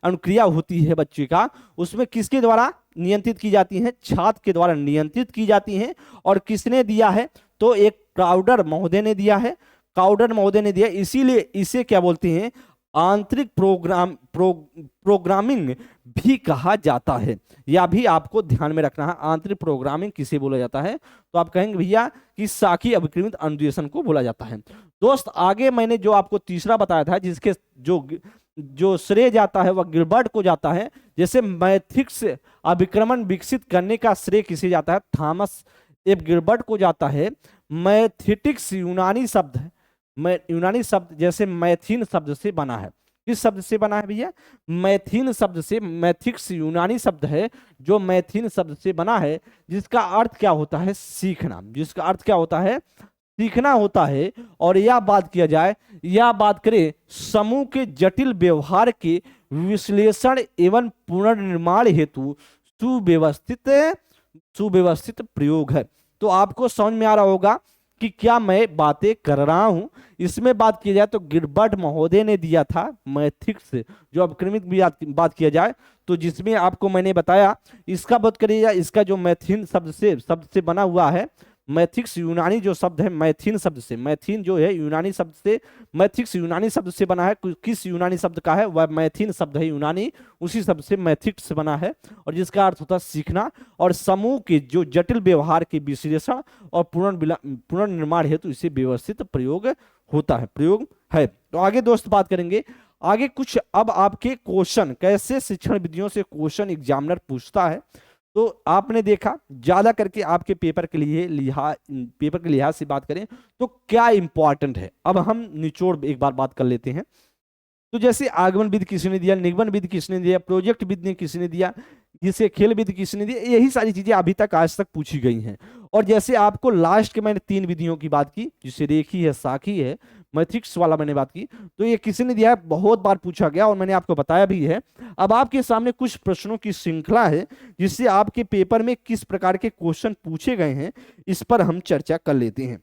अनुक्रिया होती है बच्चे का, उसमें किसके द्वारा नियंत्रित की जाती हैं, छात्र के द्वारा नियंत्रित की जाती हैं। और किसने दिया है, तो एक काउडर महोदय ने दिया है, काउडर महोदय ने दिया। इसीलिए इसे क्या बोलते हैं, आंतरिक प्रोग्रामिंग भी कहा जाता है। यह भी आपको ध्यान में रखना है, आंतरिक प्रोग्रामिंग किसे बोला जाता है, तो आप कहेंगे भैया कि साखी अभिक्रमित अन्वेषण को बोला जाता है। दोस्त आगे मैंने जो आपको तीसरा बताया था, जिसके जो श्रेय जाता है वह गिलबर्ट को जाता है। जैसे मैथिक्स अभिक्रमण विकसित करने का श्रेय किसे जाता है, थॉमस एफ गिलबर्ट को जाता है। मैथेटिक्स यूनानी शब्द है, यूनानी शब्द जैसे मैथीन शब्द से बना है। किस शब्द से बना है भैया, मैथीन शब्द से। मैथिक्स यूनानी शब्द है जो मैथीन शब्द से बना है, जिसका अर्थ क्या होता है, सीखना। जिसका अर्थ क्या होता है, सीखना होता है। और यह बात किया जाए, यह बात करें समूह के जटिल व्यवहार के विश्लेषण एवं पुनर्निर्माण हेतु सुव्यवस्थित प्रयोग है। तो आपको समझ में आ रहा होगा कि क्या मैं बातें कर रहा हूं। इसमें बात की जाए तो गिलबर्ट महोदय ने दिया था मैथिक्स, जो अभिक्रमित भी बात किया जाए तो, जिसमें आपको मैंने बताया इसका बात करिए, इसका जो मैथीन शब्द से बना हुआ है। मैथिक्स यूनानी जो शब्द है, मैथीन शब्द से, मैथीन जो है यूनानी शब्द से, मैथिक्स यूनानी शब्द से बना है। किस यूनानी शब्द का है, वह मैथीन शब्द है यूनानी, उसी शब्द से मैथिक्स बना है, और जिसका अर्थ होता है सीखना। और समूह के जो जटिल व्यवहार के विश्लेषण और पुनर्निर्माण हेतु इसे व्यवस्थित प्रयोग होता है, प्रयोग है। तो आगे दोस्त बात करेंगे, आगे कुछ अब आपके क्वेश्चन, कैसे शिक्षण विधियों से क्वेश्चन एग्जामिनर पूछता है। तो आपने देखा ज्यादा करके आपके पेपर के लिहाज से बात करें तो क्या इंपॉर्टेंट है। अब हम निचोड़ एक बार बात कर लेते हैं। तो जैसे आगमन विधि किसने दिया, निगमन विधि किसने दिया, प्रोजेक्ट विधि किसने दिया, जिसे खेल विधि किसने दिया, यही सारी चीजें अभी तक आज तक पूछी गई हैं। और जैसे आपको लास्ट के मैंने 3 विधियों की बात की, जिसे रेखी है, साखी है, मैथिक्स वाला मैंने बात की, तो ये किसने दिया है, बहुत बार पूछा गया और मैंने आपको बताया भी है। अब आपके सामने कुछ प्रश्नों की श्रृंखला है, जिससे आपके पेपर में किस प्रकार के क्वेश्चन पूछे गए हैं, इस पर हम चर्चा कर लेते हैं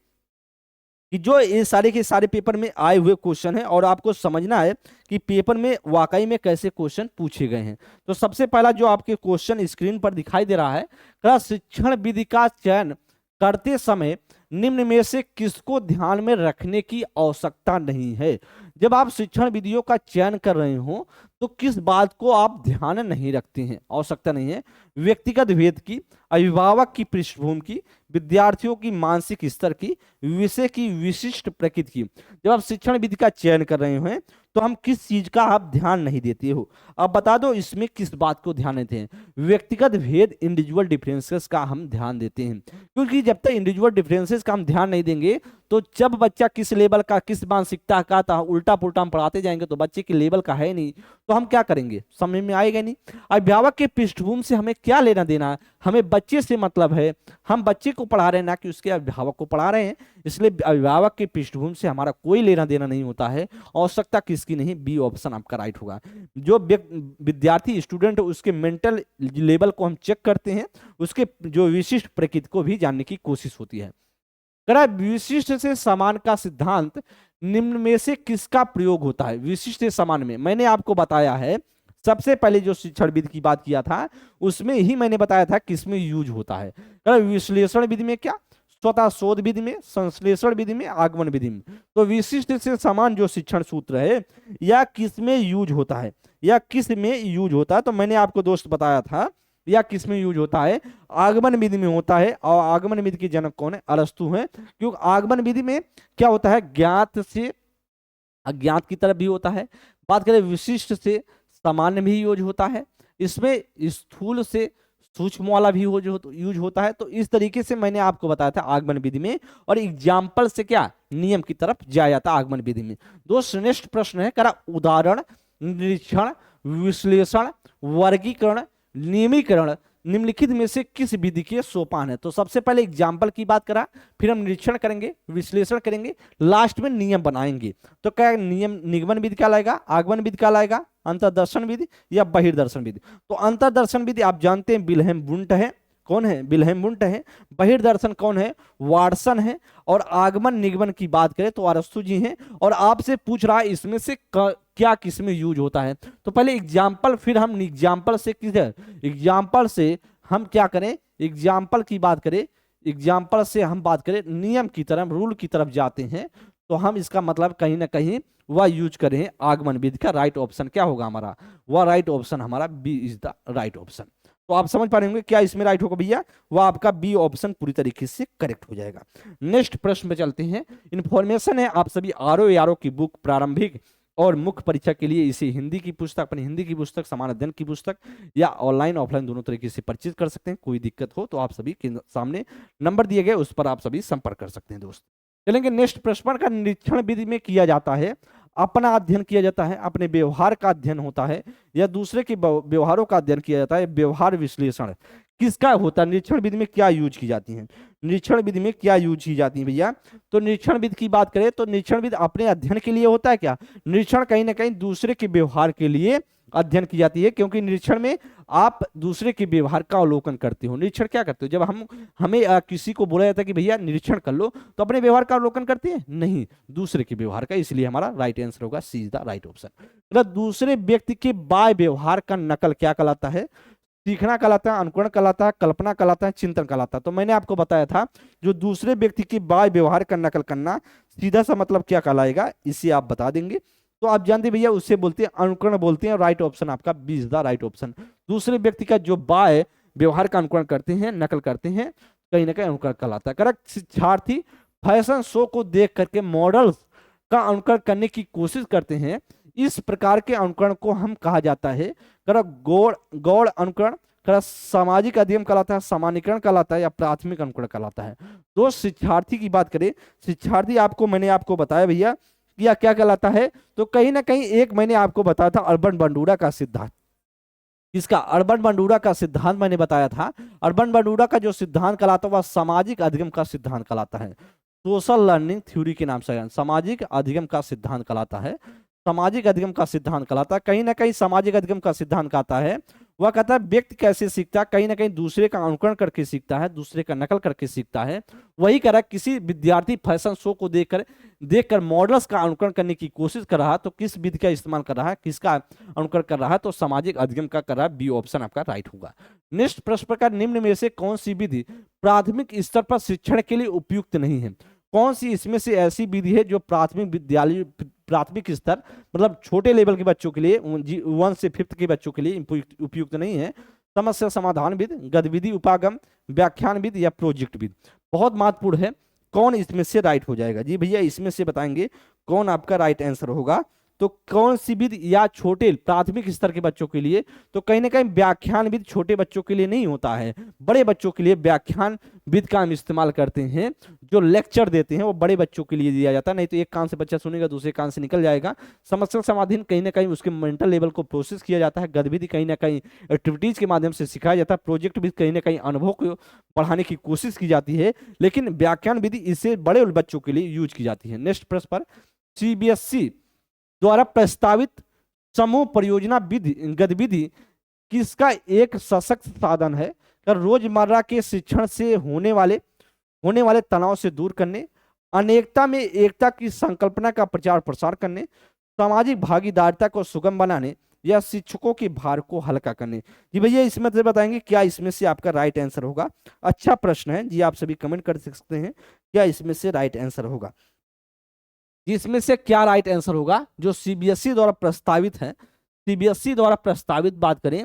कि जो ये सारे के सारे पेपर में आए हुए क्वेश्चन हैं, और आपको समझना है कि पेपर में वाकई में कैसे क्वेश्चन पूछे गए हैं। तो सबसे पहला जो आपके क्वेश्चन स्क्रीन पर दिखाई दे रहा है, शिक्षण विधि का चयन करते समय निम्न में से किसको ध्यान में रखने की आवश्यकता नहीं है। जब आप शिक्षण विधियों का चयन कर रहे हो तो किस बात को आप ध्यान नहीं रखते हैं? आवश्यकता नहीं है। व्यक्तिगत भेद की, अभिभावक की पृष्ठभूमि की, विद्यार्थियों की मानसिक स्तर की, विषय की विशिष्ट प्रकृति की। जब आप शिक्षण विधि का चयन कर रहे हो तो हम किस चीज का आप ध्यान नहीं देते हो? अब बता दो इसमें किस बात को ध्यान देते हैं? व्यक्तिगत भेद, इंडिविजुअल डिफरेंसेस का हम ध्यान देते हैं, क्योंकि जब तक इंडिविजुअल डिफरेंसेस का हम ध्यान नहीं देंगे तो जब बच्चा किस लेवल का, किस मानसिकता का था, उल्टा पुल्टा हम पढ़ाते जाएंगे तो बच्चे के लेवल का है नहीं, तो हम क्या करेंगे? समझ में आएगा नहीं। अभिभावक के पृष्ठभूमि से हमें क्या लेना देना है? हमें बच्चे से मतलब है, हम बच्चे को पढ़ा रहे हैं ना कि उसके अभिभावक को पढ़ा रहे हैं, इसलिए अभिभावक के पृष्ठभूमि से हमारा कोई लेना देना नहीं होता है। आवश्यकता किसकी नहीं? बी ऑप्शन आपका राइट होगा। जो विद्यार्थी स्टूडेंट उसके मेंटल लेवल को हम चेक करते हैं, उसके जो विशिष्ट प्रकृति को भी जानने की कोशिश होती है। करा विशिष्ट से समान का सिद्धांत निम्न में से किसका प्रयोग होता है? विशिष्ट से समान में मैंने आपको बताया है, सबसे पहले जो शिक्षण विधि की बात किया था उसमें ही मैंने बताया था किसमें यूज होता है। विश्लेषण विधि में क्या? स्वतः शोध विधि में, संश्लेषण विधि में, आगमन विधि में। तो विशिष्ट से समान जो शिक्षण सूत्र है या किस में यूज होता है, या किस में यूज होता है? तो मैंने आपको दोस्त बताया था या किस में यूज होता है? आगमन विधि में होता है। और आगमन विधि के जनक कौन है? अरस्तु हैं। क्योंकि आगमन विधि में क्या होता है? ज्ञात से अज्ञात की तरफ भी होता है। बात करें विशिष्ट से सामान्य भी यूज होता है, इसमें स्थूल से सूक्ष्म वाला भी यूज होता है। तो इस तरीके से मैंने आपको बताया था आगमन विधि में, और एग्जाम्पल से क्या नियम की तरफ जाया जाता है आगमन विधि में। दोस्त नेक्स्ट प्रश्न है, करा उदाहरण, निरीक्षण, विश्लेषण, वर्गीकरण, नियमीकरण निम्नलिखित में से किस विधि के सोपान है? तो सबसे पहले एग्जाम्पल की बात करा, फिर हम निरीक्षण करेंगे, विश्लेषण करेंगे, लास्ट में नियम बनाएंगे। तो क्या नियम, निगमन विधि क्या लाएगा, आगमन विधि क्या लाएगा, अंतरदर्शन विधि या बहिर्दर्शन विधि? तो अंतरदर्शन विधि आप जानते हैं विल्हेम वुंट है। कौन है? विल्हेम वुंट है। बहिर्दर्शन कौन है? वाटसन है। और आगमन निगमन की बात करें तो अरस्तु जी हैं। और आपसे पूछ रहा है इसमें से क्या किसमें यूज होता है? तो पहले एग्जाम्पल, फिर हम एग्जाम्पल से किधर, एग्जाम्पल से हम क्या करें, एग्जाम्पल की बात करें, एग्जाम्पल से हम बात करें नियम की तरफ, रूल की तरफ जाते हैं, तो हम इसका मतलब कहीं ना कहीं वह यूज करें आगमन विधि का। राइट ऑप्शन क्या होगा हमारा? वह राइट ऑप्शन हमारा B is the right option. तो आप समझ पा रहे होंगे क्या इसमें राइट होगा भैया? वह आपका बी ऑप्शन पूरी तरीके से करेक्ट हो जाएगा। नेक्स्ट प्रश्न पे चलते हैं। इन्फॉर्मेशन है आप सभी आरओ की बुक प्रारंभिक और मुख्य परीक्षा के लिए इसे हिंदी की पुस्तक, अपनी हिंदी की पुस्तक, समान अध्ययन की पुस्तक या ऑनलाइन ऑफलाइन दोनों तरीके से परचेज कर सकते हैं। कोई दिक्कत हो तो आप सभी के सामने नंबर दिए गए, उस पर आप सभी संपर्क कर सकते हैं दोस्त। चलेंगे नेक्स्ट प्रश्न का। निरीक्षण विधि में किया जाता है अपना अध्ययन किया जाता है, अपने व्यवहार का अध्ययन होता है, या दूसरे के व्यवहारों का अध्ययन किया जाता है? व्यवहार विश्लेषण किसका होता है? निरीक्षण विधि में क्या यूज की जाती है? निरीक्षण विधि में क्या यूज की जाती है भैया? तो निरीक्षण विधि की बात करें तो निरीक्षण विधि अपने अध्ययन के लिए होता है क्या? निरीक्षण कहीं ना कहीं दूसरे के व्यवहार के लिए अध्ययन की जाती है, क्योंकि निरीक्षण में आप दूसरे के व्यवहार का अवलोकन करते हो। निरीक्षण क्या करते हो? जब हमें किसी को बोला जाता है कि भैया निरीक्षण कर लो, तो अपने व्यवहार का अवलोकन करते हैं? नहीं, दूसरे के व्यवहार का। इसलिए हमारा राइट आंसर होगा सी इज द राइट ऑप्शन। मतलब दूसरे व्यक्ति के बाय व्यवहार का नकल क्या कहलाता है? सीखना कहलाता है, अनुकरण कहलाता है, कल्पना कहलाता है, चिंतन कहलाता है। तो मैंने आपको बताया था जो दूसरे व्यक्ति के बाय व्यवहार का नकल करना, सीधा सा मतलब क्या कहलाएगा, इसे आप बता देंगे। तो आप जानते भैया उससे बोलते हैं अनुकरण बोलते हैं। राइट ऑप्शन आपका B is the right option. दूसरे व्यक्ति का जो बाय व्यवहार का अनुकरण करते हैं, नकल करते हैं, कहीं ना कहीं अनुकरण कहलाता है। करेक्ट। शिक्षार्थी फैशन शो को देख करके मॉडल्स का अनुकरण करने की कोशिश करते हैं, इस प्रकार के अनुकरण को हम कहा जाता है गौड़ अनुकरण, सामाजिक अध्ययन कहलाता है, सामान्यीकरण कहलाता है, या प्राथमिक अनुकरण कहलाता है। तो शिक्षार्थी की बात करें, शिक्षार्थी मैंने आपको बताया भैया या क्या कहलाता है? तो कहीं ना कहीं एक मैंने आपको बताया था अर्बन बंडूरा का सिद्धांत। इसका अर्बन बंडूरा का सिद्धांत मैंने बताया था। अर्बन बंडूरा का जो सिद्धांत कहलाता है वह सामाजिक अधिगम का सिद्धांत कहलाता है। सोशल लर्निंग थ्योरी के नाम से सामाजिक अधिगम का सिद्धांत कहलाता है। सामाजिक अधिगम का सिद्धांत कहलाता है। कहीं ना कहीं सामाजिक अधिगम का सिद्धांत कहता है, वह कहता है व्यक्ति कैसे सीखता है? कहीं ना कहीं दूसरे का अनुकरण करके सीखता है, दूसरे का नकल करके सीखता है। वही कह रहा है किसी विद्यार्थी फैशन शो को देखकर मॉडल्स का अनुकरण करने की कोशिश कर रहा है, तो किस विधि का इस्तेमाल कर रहा है, किसका अनुकरण कर रहा है? तो सामाजिक अधिगम का कर रहा है। बी ऑप्शन आपका राइट होगा। नेक्स्ट प्रश्न प्रकार निम्न में से कौन सी विधि प्राथमिक स्तर पर शिक्षण के लिए उपयुक्त नहीं है? कौन सी इसमें से ऐसी विधि है जो प्राथमिक विद्यालय प्राथमिक स्तर मतलब छोटे लेवल के बच्चों के लिए 1 से 5th के बच्चों के लिए उपयुक्त नहीं है। समस्या समाधान विद, गतिविधि उपागम, व्याख्यान विद या प्रोजेक्ट विद। बहुत महत्वपूर्ण है, कौन इसमें से राइट हो जाएगा? जी भैया इसमें से बताएंगे कौन आपका राइट आंसर होगा। तो कौन सी विधि या छोटे प्राथमिक स्तर के बच्चों के लिए, तो कहीं ना कहीं व्याख्यान विधि छोटे बच्चों के लिए नहीं होता है, बड़े बच्चों के लिए व्याख्यान विधि का हम इस्तेमाल करते हैं। जो लेक्चर देते हैं वो बड़े बच्चों के लिए दिया जाता है, नहीं तो एक कान से बच्चा सुनेगा दूसरे कान से निकल जाएगा। समस्या समाधान कहीं ना कहीं उसके मेंटल लेवल को प्रोसेस किया जाता है, गतिविधि कहीं ना कहीं एक्टिविटीज के माध्यम से सिखाया जाता है, प्रोजेक्ट भी कहीं ना कहीं अनुभव को बढ़ाने की कोशिश की जाती है, लेकिन व्याख्यान विधि इससे बड़े बच्चों के लिए यूज की जाती है। नेक्स्ट प्रश्न पर, सीबीएसई द्वारा प्रस्तावित समूह परियोजना विधि गतिविधि किसका एक सशक्त साधन है? रोजमर्रा के शिक्षण से होने वाले तनाव से दूर करने, अनेकता में एकता की संकल्पना का प्रचार प्रसार करने, सामाजिक भागीदारिता को सुगम बनाने या शिक्षकों के भार को हल्का करने। जी भैया इसमें से बताएंगे क्या इसमें से आपका राइट आंसर होगा? अच्छा प्रश्न है जी, आप सभी कमेंट कर सकते हैं क्या इसमें से राइट आंसर होगा। इसमें से क्या राइट आंसर होगा जो सीबीएसई द्वारा प्रस्तावित है? सीबीएसई द्वारा प्रस्तावित बात करें,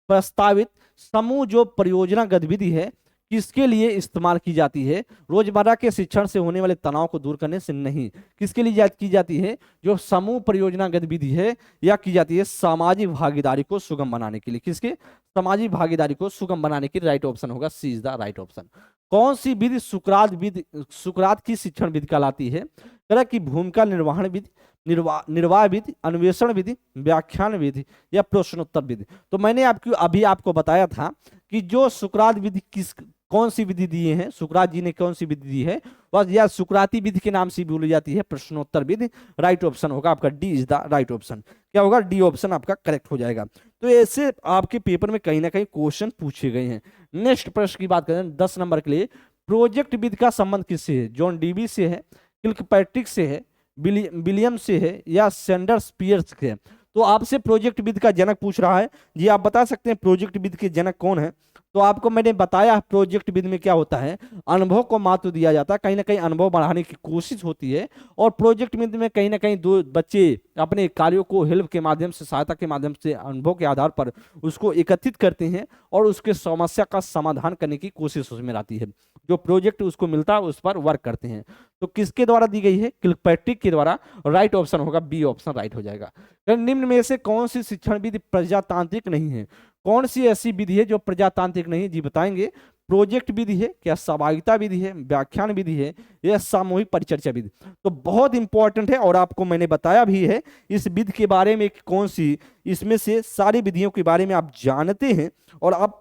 प्रस्तावित समूह जो परियोजना गतिविधि है किसके लिए इस्तेमाल की जाती है? रोजमर्रा के शिक्षण से होने वाले तनाव को दूर करने से नहीं, किसके लिए की जाती है? जो समूह परियोजना गतिविधि है या की जाती है सामाजिक भागीदारी को सुगम बनाने के लिए। किसके? सामाजिक भागीदारी को सुगम बनाने के लिए राइट ऑप्शन होगा, सी इज द राइट ऑप्शन। कौन सी विधि सुकरात की शिक्षण विधि कहलाती है? तरह की भूमिका निर्वहन विधि, निर्वाह विधि, अन्वेषण विधि, व्याख्यान विधि या प्रश्नोत्तर विधि। तो मैंने आपको बताया था कि जो सुकरात विधि कौन सी विधि दिए हैं, सुकरात जी ने कौन सी विधि दी है, बस या सुकराती विधि के नाम से बोली जाती है प्रश्नोत्तर विधि। राइट ऑप्शन होगा आपका D is the right option. क्या होगा? डी ऑप्शन आपका करेक्ट हो जाएगा। तो ऐसे आपके पेपर में कहीं ना कहीं क्वेश्चन पूछे गए हैं। नेक्स्ट प्रश्न की बात करें 10 नंबर के लिए, प्रोजेक्ट विधि का संबंध किससे है? जॉन डीवी से है, किल्कपैट्रिक से है, विलियम से है या सैंडर्स पियर्स से है? तो आपसे प्रोजेक्ट विधि का जनक पूछ रहा है जी, आप बता सकते हैं प्रोजेक्ट विधि के जनक कौन है? तो आपको मैंने बताया प्रोजेक्ट विधि में क्या होता है, अनुभव को महत्व दिया जाता है, कहीं ना कहीं अनुभव बढ़ाने की कोशिश होती है, और प्रोजेक्ट विधि में कहीं ना कहीं दो बच्चे अपने कार्यों को हेल्प के माध्यम से, सहायता के माध्यम से, अनुभव के आधार पर उसको एकत्रित करते हैं और उसके समस्या का समाधान करने की कोशिश उसमें रहती है। जो प्रोजेक्ट उसको मिलता है उस पर वर्क करते हैं। तो किसके द्वारा दी गई है? किल्कपैट्रिक के द्वारा। राइट ऑप्शन होगा बी ऑप्शन राइट हो जाएगा। निम्न में से कौन सी शिक्षण विधि प्रजातांत्रिक नहीं है? कौन सी ऐसी विधि है जो प्रजातांत्रिक नहीं है? जी बताएंगे। प्रोजेक्ट विधि है, क्या सहभागिता विधि है, व्याख्यान विधि है या सामूहिक परिचर्चा विधि? तो बहुत इंपॉर्टेंट है और आपको मैंने बताया भी है इस विधि के बारे में कि कौन सी, इसमें से सारी विधियों के बारे में आप जानते हैं और आप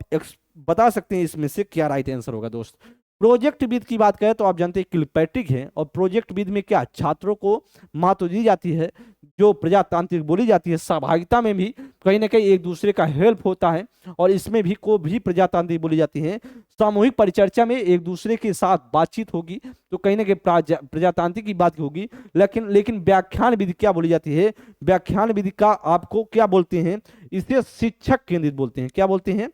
बता सकते हैं इसमें से क्या राइट आंसर होगा। दोस्त प्रोजेक्ट विधि की बात करें तो आप जानते हैं किल्कपैट्रिक है, और प्रोजेक्ट विधि में क्या छात्रों को महत्व दी जाती है, जो प्रजातांत्रिक बोली जाती है। सहभागिता में भी कहीं ना कहीं एक दूसरे का हेल्प होता है और इसमें भी प्रजातांत्रिक बोली जाती है। सामूहिक परिचर्चा में एक दूसरे के साथ बातचीत होगी तो कहीं ना कहीं प्रजातांत्रिक की बात होगी। लेकिन व्याख्यान विधि क्या बोली जाती है? व्याख्यान विधि का आपको क्या बोलते हैं? इसे शिक्षक केंद्रित बोलते हैं। क्या बोलते हैं?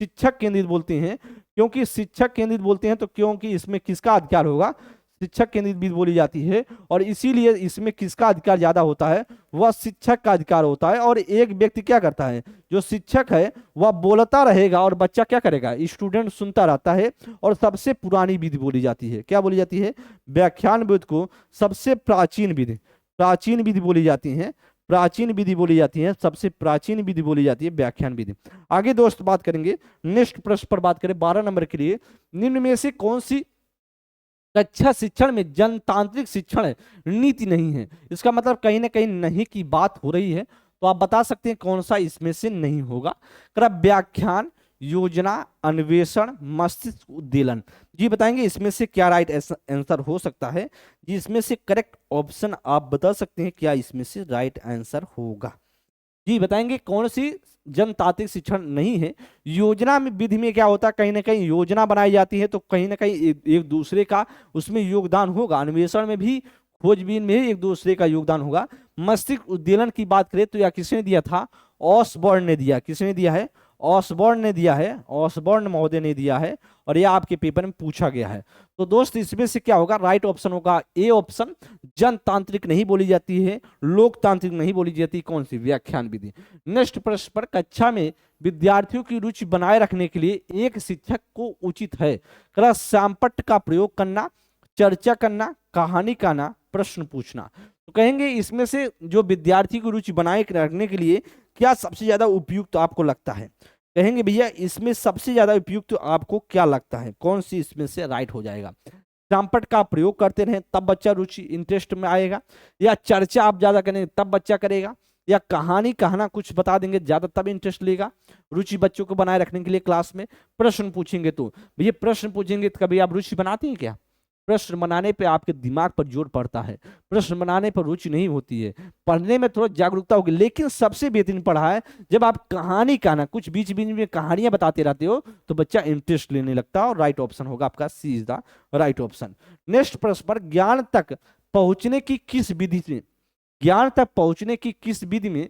शिक्षक केंद्रित बोलते हैं। क्योंकि शिक्षक केंद्रित बोलते हैं तो क्योंकि इसमें किसका अधिकार होगा? शिक्षक केंद्रित विधि बोली जाती है, और इसीलिए इसमें किसका अधिकार ज्यादा होता है? वह शिक्षक का अधिकार होता है। और एक व्यक्ति क्या करता है? जो शिक्षक है वह बोलता रहेगा और बच्चा क्या करेगा? स्टूडेंट सुनता रहता है। और सबसे पुरानी विधि बोली जाती है, क्या बोली जाती है? व्याख्यान विधि को सबसे प्राचीन विधि बोली जाती है। प्राचीन विधि बोली जाती है, सबसे प्राचीन विधि बोली जाती है व्याख्यान विधि। आगे दोस्त बात करेंगे, नेक्स्ट प्रश्न पर बात करें 12 नंबर के लिए, निम्न में से कौन सी कक्षा शिक्षण में जनतांत्रिक शिक्षण नीति नहीं है? इसका मतलब कहीं ना कहीं नहीं की बात हो रही है, तो आप बता सकते हैं कौन सा इसमें से नहीं होगा। व्याख्यान, योजना, अन्वेषण, मस्तिष्क उद्दीलन। जी बताएंगे इसमें से क्या राइट आंसर हो सकता है? जी इसमें से करेक्ट ऑप्शन आप बता सकते हैं क्या इसमें से राइट आंसर होगा? जी बताएंगे कौन सी जनतांत्रिक शिक्षण नहीं है? योजना में विधि में क्या होता है? कहीं ना कहीं योजना बनाई जाती है तो कहीं ना कहीं एक दूसरे का उसमें योगदान होगा। अन्वेषण में भी, खोजबीन में एक दूसरे का योगदान होगा। मस्तिष्क उद्दीलन की बात करें तो यह किसने दिया था? ऑसबॉर्न ने दिया। किसने दिया है? ऑसबॉर्न ने दिया है, ऑसबॉर्न महोदय ने दिया है, और यह आपके पेपर में पूछा गया है। तो दोस्त इसमें से क्या होगा, राइट ऑप्शन होगा ए ऑप्शन। जनतांत्रिक नहीं बोली जाती है, लोकतांत्रिक नहीं बोली जाती, कौन सी, व्याख्यान विधि। नेक्स्ट प्रश्न पर, कक्षा में विद्यार्थियों की रुचि बनाए रखने के लिए एक शिक्षक को उचित है श्यामपट्ट का प्रयोग करना, चर्चा करना, कहानी कहना, प्रश्न पूछना। तो कहेंगे इसमें से जो विद्यार्थी की रुचि बनाए रखने के लिए क्या सबसे ज्यादा उपयुक्त आपको लगता है। कहेंगे भैया इसमें सबसे ज्यादा उपयुक्त आपको क्या लगता है, कौन सी इसमें से राइट हो जाएगा। श्यामपट्ट का प्रयोग करते रहें तब बच्चा रुचि इंटरेस्ट में आएगा, या चर्चा आप ज्यादा करेंगे तब बच्चा करेगा, या कहानी कहना कुछ बता देंगे ज्यादा तब इंटरेस्ट लेगा रुचि बच्चों को बनाए रखने के लिए क्लास में। प्रश्न पूछेंगे तो भैया प्रश्न पूछेंगे तो कभी आप रुचि बनाते हैं क्या। प्रश्न बनाने पे आपके दिमाग पर जोर पड़ता है, प्रश्न बनाने पर रुचि नहीं होती है, पढ़ने में थोड़ा जागरूकता होगी। लेकिन सबसे बेहतरीन पढ़ा है जब आप कहानी कहना कुछ बीच बीच में कहानियां बताते रहते हो तो बच्चा इंटरेस्ट लेने लगता है, और राइट ऑप्शन होगा आपका C is the right option. Next प्रश्न पर, ज्ञान तक पहुंचने की किस विधि में, ज्ञान तक पहुंचने की किस विधि में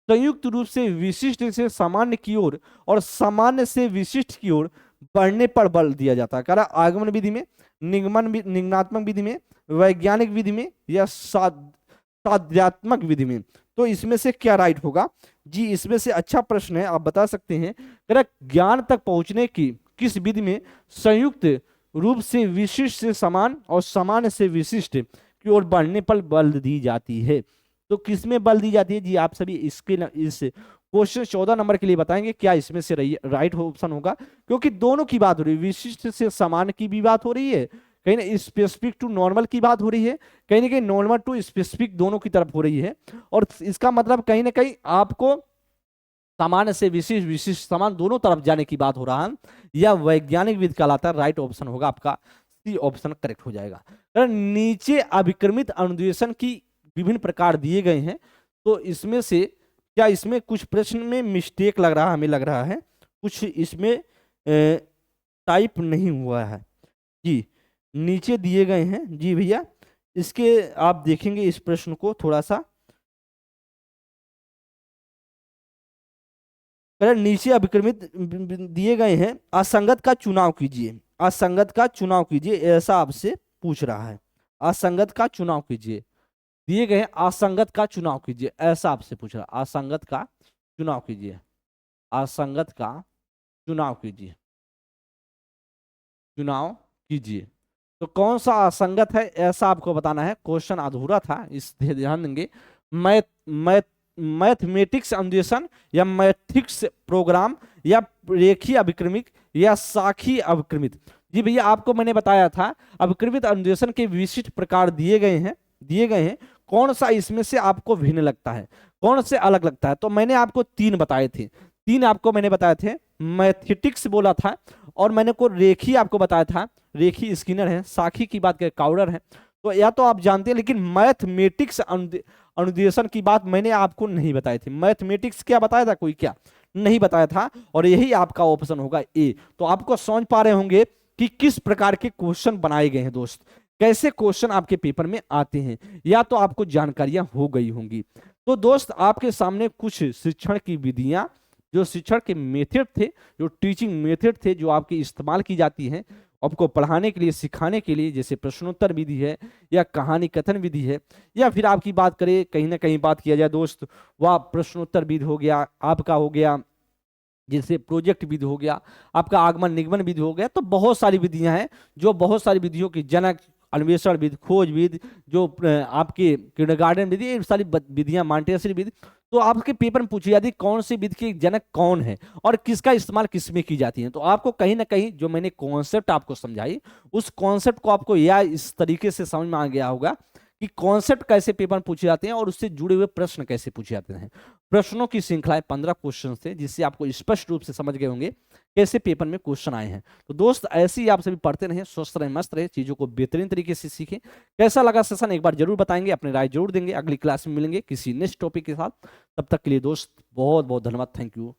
संयुक्त रूप से विशिष्ट से सामान्य की ओर और सामान्य से विशिष्ट की ओर बढ़ने पर बल दिया जाता है। कह आगमन विधि में, निगमनात्मक विधि में, वैज्ञानिक विधि में, या साध्यात्मक विधि में। तो इसमें से क्या राइट होगा जी। इसमें से अच्छा प्रश्न है, आप बता सकते हैं। ज्ञान तक पहुंचने की किस विधि में संयुक्त रूप से विशिष्ट से समान और सामान्य से विशिष्ट की ओर बढ़ने पर बल दी जाती है। तो किसमें बल दी जाती है जी, आप सभी इसके इस क्वेश्चन 14 नंबर के लिए बताएंगे क्या इसमें से राइट ऑप्शन होगा, क्योंकि दोनों की बात हो रही है, विशिष्ट से समान की भी बात हो रही है, कहीं ना स्पेसिफिक टू नॉर्मल की बात हो रही है, कहीं ना कहीं नॉर्मल टू स्पेसिफिक दोनों की तरफ हो रही है। और इसका मतलब कहीं ना कहीं आपको सामान्य से विशिष्ट, विशिष्ट समान दोनों तरफ जाने की बात हो रहा है, या वैज्ञानिक विधि कहलाता है। राइट ऑप्शन होगा आपका सी ऑप्शन करेक्ट हो जाएगा। नीचे अभिक्रमित अनुदेशन की विभिन्न प्रकार दिए गए हैं, तो इसमें से क्या इसमें कुछ प्रश्न में मिस्टेक लग रहा है, हमें लग रहा है कुछ इसमें टाइप नहीं हुआ है जी, नीचे दिए गए हैं जी भैया। इसके आप देखेंगे इस प्रश्न को थोड़ा सा, नीचे अभिक्रमित दिए गए हैं, असंगत का चुनाव कीजिए, असंगत का चुनाव कीजिए, ऐसा आपसे पूछ रहा है। असंगत का चुनाव कीजिए, दिए गए हैं असंगत का चुनाव कीजिए, ऐसा आपसे पूछ रहा है। असंगत का चुनाव कीजिए, असंगत का चुनाव कीजिए, चुनाव कीजिए। तो कौन सा असंगत है ऐसा आपको बताना है। क्वेश्चन अधूरा था, इस ध्यान देंगे। मैथमेटिक्स अन्वेषण, या मैट्रिक्स प्रोग्राम, या रेखीय अभिक्रमिक, या साखी अभिक्रमित। जी भैया आपको मैंने बताया था अभिक्रमित अन्वेषण के विशिष्ट प्रकार दिए गए हैं, दिए गए हैं। कौन सा इसमें से आपको भिन्न लगता है, कौन से अलग लगता है। तो मैंने आपको तीन बताए थे, तीन आपको मैंने बताए थे। मैथमेटिक्स बोला था, और मैंने को रेखी आपको बताया था, रेखी स्किनर है, साखी की बात करें काउडर है। तो या तो आप जानते हैं, लेकिन मैथमेटिक्स अनुदेशन की बात मैंने आपको नहीं बताई थी। मैथमेटिक्स क्या बताया था, कोई क्या नहीं बताया था, और यही आपका ऑप्शन होगा ए। तो आपको समझ पा रहे होंगे कि किस प्रकार के क्वेश्चन बनाए गए हैं दोस्त, कैसे क्वेश्चन आपके पेपर में आते हैं, या तो आपको जानकारियां हो गई होंगी। तो दोस्त आपके सामने कुछ शिक्षण की विधियां, जो शिक्षण के मेथड थे, जो टीचिंग मेथड थे, जो आपकी इस्तेमाल की जाती हैं आपको पढ़ाने के लिए, सिखाने के लिए, जैसे प्रश्नोत्तर विधि है, या कहानी कथन विधि है, या फिर आपकी बात करें कहीं ना कहीं बात किया जाए दोस्त, वह प्रश्नोत्तर विधि हो गया, आपका हो गया जैसे प्रोजेक्ट विधि हो गया, आपका आगमन निगमन विधि हो गया। तो बहुत सारी विधियां हैं, जो बहुत सारी विधियों की जनक, अन्वेषण विधि, खोज विधि, जो आपके किंडरगार्टन विधि, ये सारी विधियां, मॉन्टेसरी विधि। तो आपके पेपर में पूछी जाती है कौन सी विधि के जनक कौन है और किसका इस्तेमाल किसमें की जाती है। तो आपको कहीं ना कहीं जो मैंने कॉन्सेप्ट आपको समझाई, उस कॉन्सेप्ट को आपको या इस तरीके से समझ में आ गया होगा कि कॉन्सेप्ट कैसे पेपर में पूछे जाते हैं और उससे जुड़े हुए प्रश्न कैसे पूछे जाते हैं। प्रश्नों की श्रृंखलाएं 15 क्वेश्चन थे, जिससे आपको स्पष्ट रूप से समझ गए होंगे कैसे पेपर में क्वेश्चन आए हैं। तो दोस्त ऐसे ही आप सभी पढ़ते रहें, स्वस्थ रहें, मस्त रहे, चीजों को बेहतरीन तरीके से सीखें। कैसा लगा सेशन एक बार जरूर बताएंगे, अपनी राय जरूर देंगे। अगली क्लास में मिलेंगे किसी नेक्स्ट टॉपिक के साथ, तब तक के लिए दोस्त बहुत बहुत धन्यवाद। Thank you.